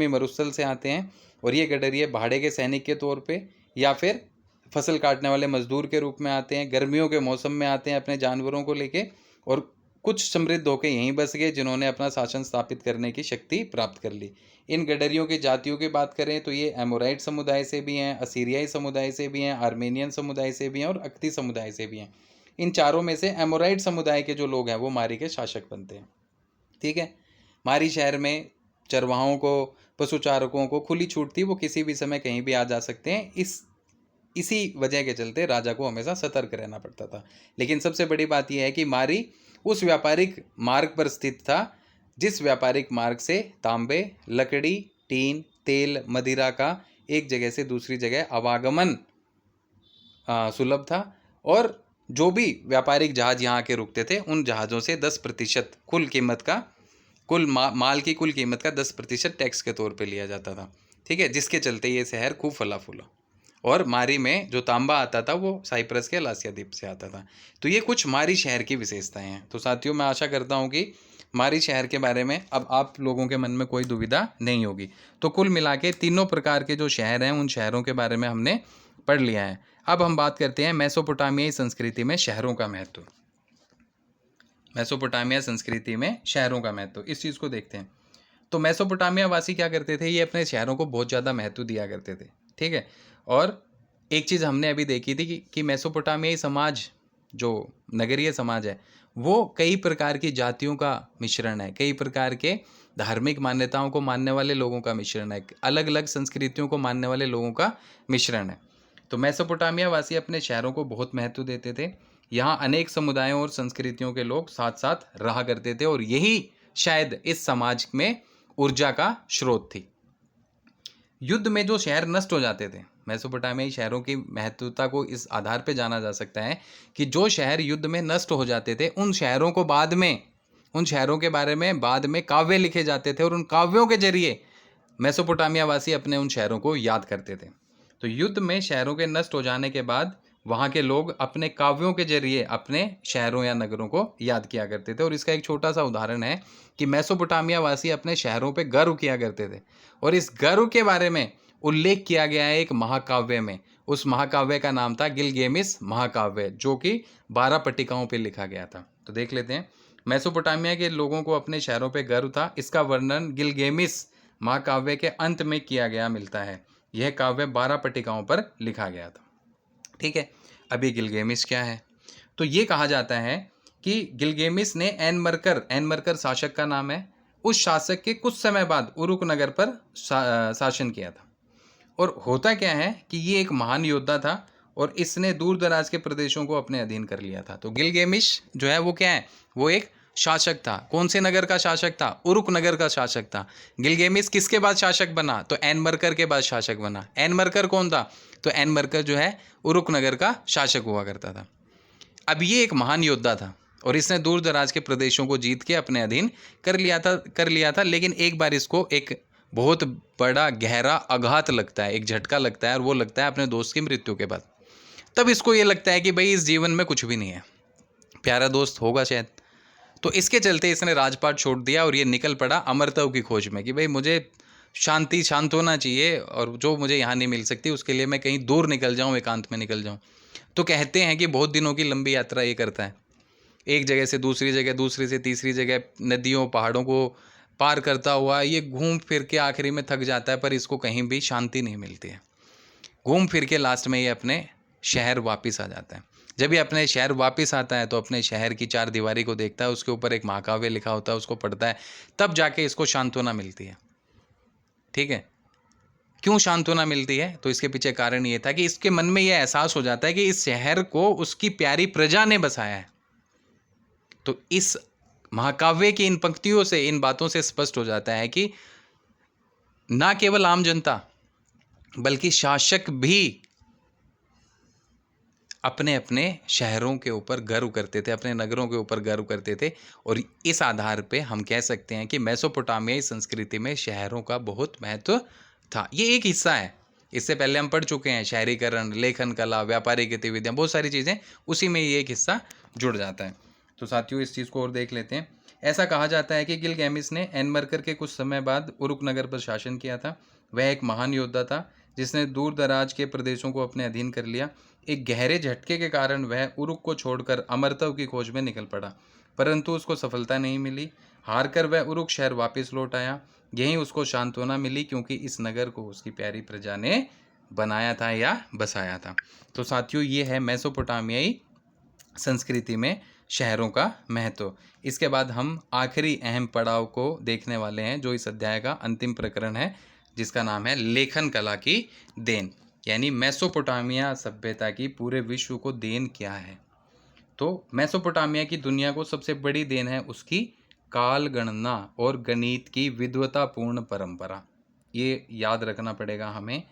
मरुस्थल से आते हैं, और ये गडरिये भाड़े के सैनिक के तौर पे या फिर फसल काटने वाले मजदूर के रूप में आते हैं। गर्मियों के मौसम में आते हैं अपने जानवरों को लेके, और कुछ समृद्ध होकर यहीं बस गए जिन्होंने अपना शासन स्थापित करने की शक्ति प्राप्त कर ली। इन गडरियों की जातियों की बात करें तो ये एमोराइट समुदाय से भी हैं, असीरियाई समुदाय से भी हैं, आर्मेनियन समुदाय से भी हैं, और अक्ती समुदाय से भी हैं। इन चारों में से एमोराइट समुदाय के जो लोग हैं वो मारी के शासक बनते हैं। ठीक है, मारी शहर में चरवाहों को, पशुचारकों को खुली छूट थी, वो किसी भी समय कहीं भी आ जा सकते हैं। इसी वजह के चलते राजा को हमेशा सतर्क रहना पड़ता था। लेकिन सबसे बड़ी बात यह है कि मारी उस व्यापारिक मार्ग पर स्थित था जिस व्यापारिक मार्ग से तांबे, लकड़ी, टीन, तेल, मदिरा का एक जगह से दूसरी जगह आवागमन सुलभ था, और जो भी व्यापारिक जहाज यहाँ के रुकते थे उन जहाज़ों से 10% माल की कुल कीमत का 10% टैक्स के तौर पे लिया जाता था। ठीक है, जिसके चलते ये शहर खूब फला फूला। और मारी में जो तांबा आता था वो साइप्रस के लासिया द्वीप से आता था। तो ये कुछ मारी शहर की विशेषताएं हैं। तो साथियों, मैं आशा करता हूँ कि मारी शहर के बारे में अब आप लोगों के मन में कोई दुविधा नहीं होगी। तो कुल मिला के तीनों प्रकार के जो शहर हैं उन शहरों के बारे में हमने पढ़ लिया है। अब हम बात करते हैं मेसोपोटामियाई संस्कृति में शहरों का महत्व। मेसोपोटामिया संस्कृति में शहरों का महत्व, इस चीज़ को देखते हैं। तो मेसोपोटामिया वासी क्या करते थे, ये अपने शहरों को बहुत ज़्यादा महत्व दिया करते थे। ठीक है। और एक चीज़ हमने अभी देखी थी कि मेसोपोटामियाई समाज जो नगरीय समाज है वो कई प्रकार की जातियों का मिश्रण है, कई प्रकार के धार्मिक मान्यताओं को मानने वाले लोगों का मिश्रण है, अलग अलग संस्कृतियों को मानने वाले लोगों का मिश्रण है। तो मेसोपोटामिया वासी अपने शहरों को बहुत महत्व देते थे। यहाँ अनेक समुदायों और संस्कृतियों के लोग साथ साथ रहा करते थे और यही शायद इस समाज में ऊर्जा का स्रोत थी। युद्ध में जो शहर नष्ट हो जाते थे, मेसोपोटामियाई शहरों की महत्वता को इस आधार पर जाना जा सकता है कि जो शहर युद्ध में नष्ट हो जाते थे उन शहरों को बाद में, उन शहरों के बारे में बाद में काव्य लिखे जाते थे और उन काव्यों के जरिए मेसोपोटामिया वासी अपने उन शहरों को याद करते थे। तो युद्ध में शहरों के नष्ट हो जाने के बाद वहाँ के लोग अपने काव्यों के जरिए अपने शहरों या नगरों को याद किया करते थे। और इसका एक छोटा सा उदाहरण है कि मेसोपोटामिया वासी अपने शहरों पे गर्व किया करते थे और इस गर्व के बारे में उल्लेख किया गया है एक महाकाव्य में। उस महाकाव्य का नाम था गिलगेमिस महाकाव्य, जो कि 12 पट्टिकाओं पर लिखा गया था। तो देख लेते हैं। मेसोपोटामिया के लोगों को अपने शहरों पर गर्व था। इसका वर्णन गिलगेमिस महाकाव्य के अंत में किया गया मिलता है। यह काव्य 12 पट्टिकाओं पर लिखा गया था। ठीक है। अभी गिलगेमिस क्या है, तो ये कहा जाता है कि गिलगेमिस ने एनमरकर शासक का नाम है, उस शासक के कुछ समय बाद उरुक नगर पर शासन किया था। और होता क्या है कि ये एक महान योद्धा था और इसने दूर दराज के प्रदेशों को अपने अधीन कर लिया था। तो गिलगेमिस जो है वो क्या है, वो एक शासक था। कौन से नगर का शासक था? उरुक नगर का शासक था। गिलगेमिस किसके बाद शासक बना? तो एनमरकर के बाद शासक बना। एनमरकर कौन था? तो एनमरकर जो है उरुक नगर का शासक हुआ करता था। अब ये एक महान योद्धा था और इसने दूर दराज के प्रदेशों को जीत के अपने अधीन कर लिया था। लेकिन एक बार इसको एक बहुत बड़ा गहरा आघात लगता है, एक झटका लगता है, और वो लगता है अपने दोस्त की मृत्यु के बाद। तब इसको ये लगता है कि भाई इस जीवन में कुछ भी नहीं है, प्यारा दोस्त होगा शायद। तो इसके चलते इसने राजपाट छोड़ दिया और ये निकल पड़ा अमरत्व की खोज में कि भाई मुझे शांत होना चाहिए और जो मुझे यहाँ नहीं मिल सकती उसके लिए मैं कहीं दूर निकल जाऊँ, एकांत में निकल जाऊँ। तो कहते हैं कि बहुत दिनों की लंबी यात्रा ये करता है, एक जगह से दूसरी जगह, दूसरी से तीसरी जगह, नदियों पहाड़ों को पार करता हुआ ये घूम फिर के आखिरी में थक जाता है, पर इसको कहीं भी शांति नहीं मिलती है। घूम फिर के लास्ट में ये अपने शहर वापस आ जाता है। जब ये अपने शहर वापस आता है तो अपने शहर की चार दीवारी को देखता है, उसके ऊपर एक महाकाव्य लिखा होता है, उसको पढ़ता है, तब जाके इसको सांत्वना मिलती है। ठीक है। क्यों सांत्वना मिलती है? तो इसके पीछे कारण ये था कि इसके मन में यह एहसास हो जाता है कि इस शहर को उसकी प्यारी प्रजा ने बसाया है। तो इस महाकाव्य की इन पंक्तियों से, इन बातों से स्पष्ट हो जाता है कि ना केवल आम जनता बल्कि शासक भी अपने अपने शहरों के ऊपर गर्व करते थे, अपने नगरों के ऊपर गर्व करते थे। और इस आधार पे हम कह सकते हैं कि मेसोपोटामियाई संस्कृति में शहरों का बहुत महत्व था। ये एक हिस्सा है, इससे पहले हम पढ़ चुके हैं शहरीकरण, लेखन कला, व्यापारिक गतिविधियाँ, बहुत सारी चीज़ें, उसी में ये एक हिस्सा जुड़ जाता है। तो साथियों इस चीज़ को और देख लेते हैं। ऐसा कहा जाता है कि गिलगेमिस ने एनमरकर के कुछ समय बाद उरुक नगर पर शासन किया था। वह एक महान योद्धा था जिसने दूर दराज के प्रदेशों को अपने अधीन कर लिया। एक गहरे झटके के कारण वह उरुक को छोड़कर अमरत्व की खोज में निकल पड़ा, परंतु उसको सफलता नहीं मिली। हार कर वह उरुक शहर वापस लौट आया। यहीं उसको सांत्वना मिली क्योंकि इस नगर को उसकी प्यारी प्रजा ने बनाया था या बसाया था। तो साथियों ये है मेसोपोटामियाई संस्कृति में शहरों का महत्व। इसके बाद हम आखिरी अहम पड़ाव को देखने वाले हैं जो इस अध्याय का अंतिम प्रकरण है, जिसका नाम है लेखन कला की देन, यानी मेसोपोटामिया सभ्यता की पूरे विश्व को देन क्या है। तो मेसोपोटामिया की दुनिया को सबसे बड़ी देन है उसकी काल गणना और गणित की विद्वतापूर्ण परंपरा। ये याद रखना पड़ेगा हमें,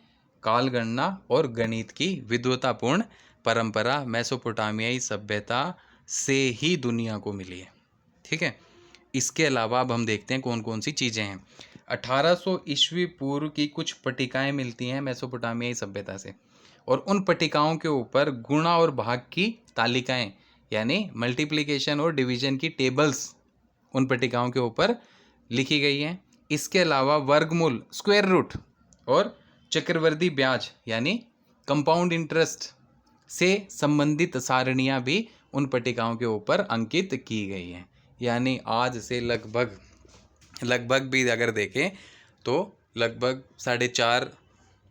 काल गणना और गणित की विद्वतापूर्ण परंपरा मेसोपोटामियाई सभ्यता से ही दुनिया को मिली है। ठीक है। इसके अलावा अब हम देखते हैं कौन कौन सी चीज़ें हैं। 1800 ईस्वी पूर्व की कुछ पट्टिकाएं मिलती हैं मेसोपोटामियाई सभ्यता से। और उन पट्टिकाओं के ऊपर गुणा और भाग की तालिकाएं यानी मल्टीप्लिकेशन और डिवीजन की टेबल्स उन पट्टिकाओं के ऊपर लिखी गई हैं। इसके अलावा वर्गमूल स्क्वायर रूट और चक्रवृद्धि ब्याज यानी कंपाउंड इंटरेस्ट से संबंधित सारणियाँ भी उन पट्टिकाओं के ऊपर अंकित की गई हैं। यानी आज से लगभग भी अगर देखें तो लगभग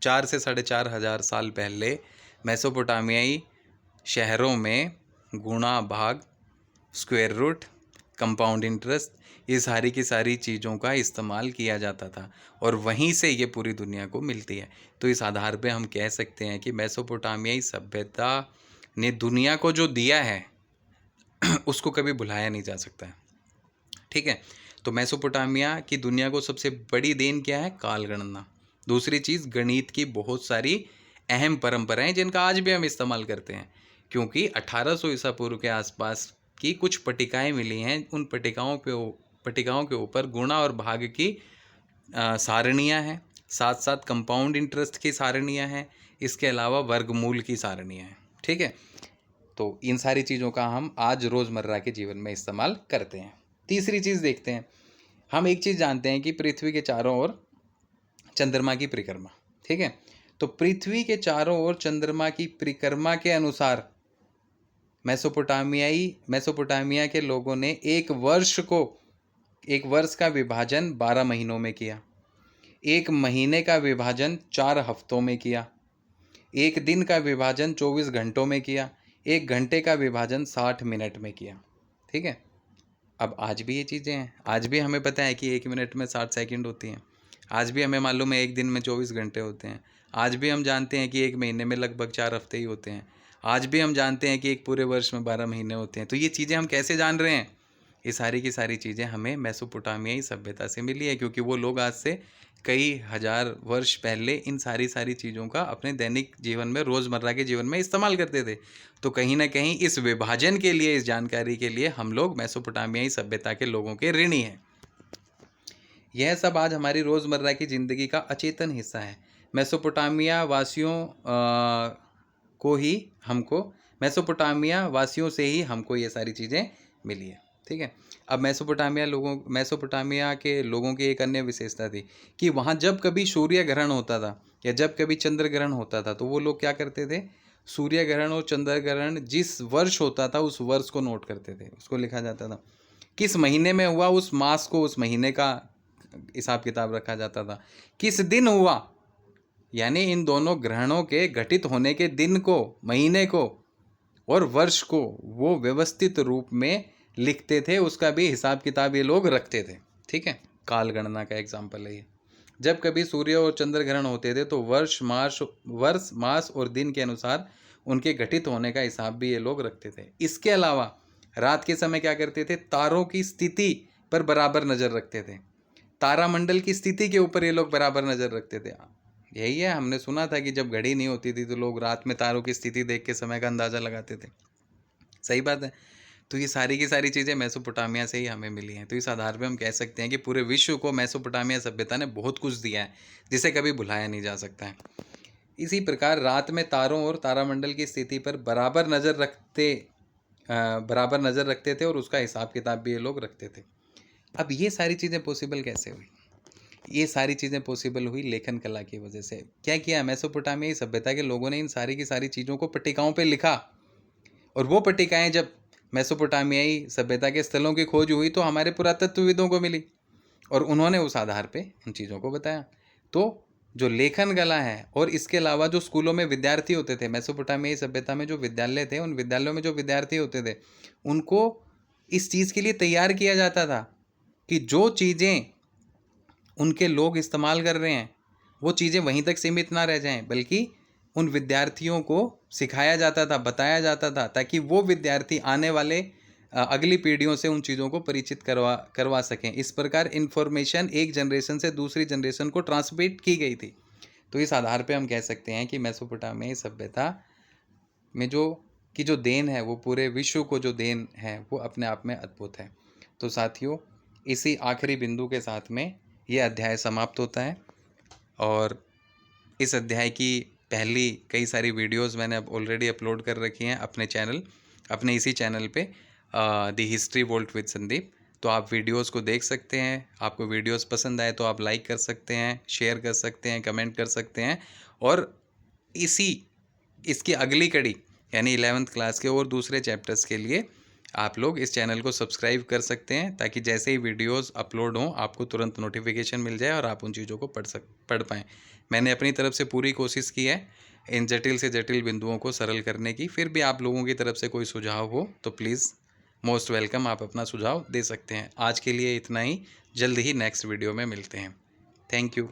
4 से 4,500 साल पहले मेसोपोटामियाई शहरों में गुणा भाग, स्क्वायर रूट, कंपाउंड इंटरेस्ट, ये सारी की सारी चीज़ों का इस्तेमाल किया जाता था और वहीं से ये पूरी दुनिया को मिलती है। तो इस आधार पे हम कह सकते हैं कि मेसोपोटामियाई सभ्यता ने दुनिया को जो दिया है उसको कभी भुलाया नहीं जा सकता है। ठीक है, तो मेसोपोटामिया की दुनिया को सबसे बड़ी देन क्या है? काल गणना। दूसरी चीज़ गणित की बहुत सारी अहम परंपराएं जिनका आज भी हम इस्तेमाल करते हैं, क्योंकि 1800 ईसा पूर्व के आसपास की कुछ पट्टिकाएं मिली हैं। उन पट्टिकाओं के ऊपर गुणा और भाग की सारणियाँ हैं, साथ साथ कंपाउंड इंटरेस्ट की सारणियाँ हैं, इसके अलावा वर्गमूल की सारणियाँ हैं। ठीक है, तो इन सारी चीज़ों का हम आज रोज़मर्रा के जीवन में इस्तेमाल करते हैं। तीसरी चीज़ देखते हैं, हम एक चीज़ जानते हैं कि पृथ्वी के चारों ओर चंद्रमा की परिक्रमा। ठीक है, तो पृथ्वी के चारों ओर चंद्रमा की परिक्रमा के अनुसार मेसोपोटामिया के लोगों ने एक वर्ष का विभाजन 12 महीनों में किया, एक महीने का विभाजन 4 हफ्तों में किया, एक दिन का विभाजन 24 घंटों में किया, एक घंटे का विभाजन 60 मिनट में किया। ठीक है, अब आज भी ये चीज़ें हैं, आज भी हमें पता है कि एक मिनट में 60 सेकंड होती हैं, आज भी हमें मालूम है एक दिन में 24 घंटे होते हैं, आज भी हम जानते हैं कि एक महीने में लगभग 4 हफ्ते ही होते हैं, आज भी हम जानते हैं कि एक पूरे वर्ष में 12 महीने होते हैं। तो ये चीज़ें हम कैसे जान रहे हैं? ये सारी की सारी चीज़ें हमें मेसोपोटामियाई सभ्यता से मिली है, क्योंकि वो लोग आज से कई हजार वर्ष पहले इन सारी चीज़ों का अपने दैनिक जीवन में, रोज़मर्रा के जीवन में इस्तेमाल करते थे। तो कहीं ना कहीं इस विभाजन के लिए, इस जानकारी के लिए हम लोग मेसोपोटामियाई सभ्यता के लोगों के ऋणी हैं। यह सब आज हमारी रोज़मर्रा की ज़िंदगी का अचेतन हिस्सा है। मेसोपोटामिया वासियों से ही हमको ये सारी चीज़ें मिली है। ठीक है, अब मेसोपोटामिया के लोगों की एक अन्य विशेषता थी कि वहाँ जब कभी सूर्य ग्रहण होता था या जब कभी चंद्र ग्रहण होता था, तो वो लोग क्या करते थे? सूर्य ग्रहण और चंद्र ग्रहण जिस वर्ष होता था उस वर्ष को नोट करते थे, उसको लिखा जाता था। किस महीने में हुआ उस मास को, उस महीने का हिसाब किताब रखा जाता था। किस दिन हुआ, यानी इन दोनों ग्रहणों के घटित होने के दिन को, महीने को और वर्ष को वो व्यवस्थित रूप में लिखते थे, उसका भी हिसाब किताब ये लोग रखते थे। ठीक है, काल गणना का एग्जाम्पल है ये। जब कभी सूर्य और चंद्र ग्रहण होते थे तो वर्ष, मास और दिन के अनुसार उनके घटित होने का हिसाब भी ये लोग रखते थे। इसके अलावा रात के समय क्या करते थे? तारों की स्थिति पर बराबर नज़र रखते थे, तारामंडल की स्थिति के ऊपर ये लोग बराबर नज़र रखते थे। यही है, हमने सुना था कि जब घड़ी नहीं होती थी तो लोग रात में तारों की स्थिति देख के समय का अंदाज़ा लगाते थे। सही बात है। तो ये सारी की सारी चीज़ें मेसोपोटामिया से ही हमें मिली हैं। तो इस आधार पे हम कह सकते हैं कि पूरे विश्व को मेसोपोटामिया सभ्यता ने बहुत कुछ दिया है, जिसे कभी भुलाया नहीं जा सकता है। इसी प्रकार रात में तारों और तारामंडल की स्थिति पर बराबर नज़र रखते थे और उसका हिसाब किताब भी ये लोग रखते थे। अब ये सारी चीज़ें पॉसिबल कैसे हुई? ये सारी चीज़ें पॉसिबल हुई लेखन कला की वजह से। क्या किया? मेसोपोटामियाई सभ्यता के लोगों ने इन सारी की सारी चीज़ों को पट्टिकाओं पे लिखा, और वो पट्टिकाएं जब मेसोपोटामियाई सभ्यता के स्थलों की खोज हुई तो हमारे पुरातत्वविदों को मिली और उन्होंने उस आधार पे उन चीज़ों को बताया। तो जो लेखन कला है, और इसके अलावा जो स्कूलों में विद्यार्थी होते थे, मेसोपोटामियाई सभ्यता में जो विद्यालय थे, उन विद्यालयों में जो विद्यार्थी होते थे उनको इस चीज़ के लिए तैयार किया जाता था कि जो चीज़ें उनके लोग इस्तेमाल कर रहे हैं वो चीज़ें वहीं तक सीमित ना रह जाएं, बल्कि उन विद्यार्थियों को सिखाया जाता था, बताया जाता था, ताकि वो विद्यार्थी आने वाले अगली पीढ़ियों से उन चीज़ों को परिचित करवा सकें। इस प्रकार इन्फॉर्मेशन एक जनरेशन से दूसरी जनरेशन को ट्रांसमिट की गई थी। तो इस आधार पे हम कह सकते हैं कि मेसोपोटामियाई सभ्यता में जो देन है, वो पूरे विश्व को जो देन है वो अपने आप में अद्भुत है। तो साथियों, इसी आखिरी बिंदु के साथ में ये अध्याय समाप्त होता है और इस अध्याय की पहली कई सारी वीडियोस मैंने अब ऑलरेडी अपलोड कर रखी हैं अपने इसी चैनल पे, the history volt with Sandeep. तो आप वीडियोस को देख सकते हैं। आपको वीडियोस पसंद आए तो आप लाइक कर सकते हैं, शेयर कर सकते हैं, कमेंट कर सकते हैं। और इसकी अगली कड़ी यानी 11th क्लास के और दूसरे चैप्टर्स के लिए आप लोग इस चैनल को सब्सक्राइब कर सकते हैं, ताकि जैसे ही वीडियोस अपलोड हों आपको तुरंत नोटिफिकेशन मिल जाए और आप उन चीज़ों को पढ़ पाएँ। मैंने अपनी तरफ से पूरी कोशिश की है इन जटिल से जटिल बिंदुओं को सरल करने की। फिर भी आप लोगों की तरफ से कोई सुझाव हो तो प्लीज़ मोस्ट वेलकम, आप अपना सुझाव दे सकते हैं। आज के लिए इतना ही, जल्द ही नेक्स्ट वीडियो में मिलते हैं। Thank you.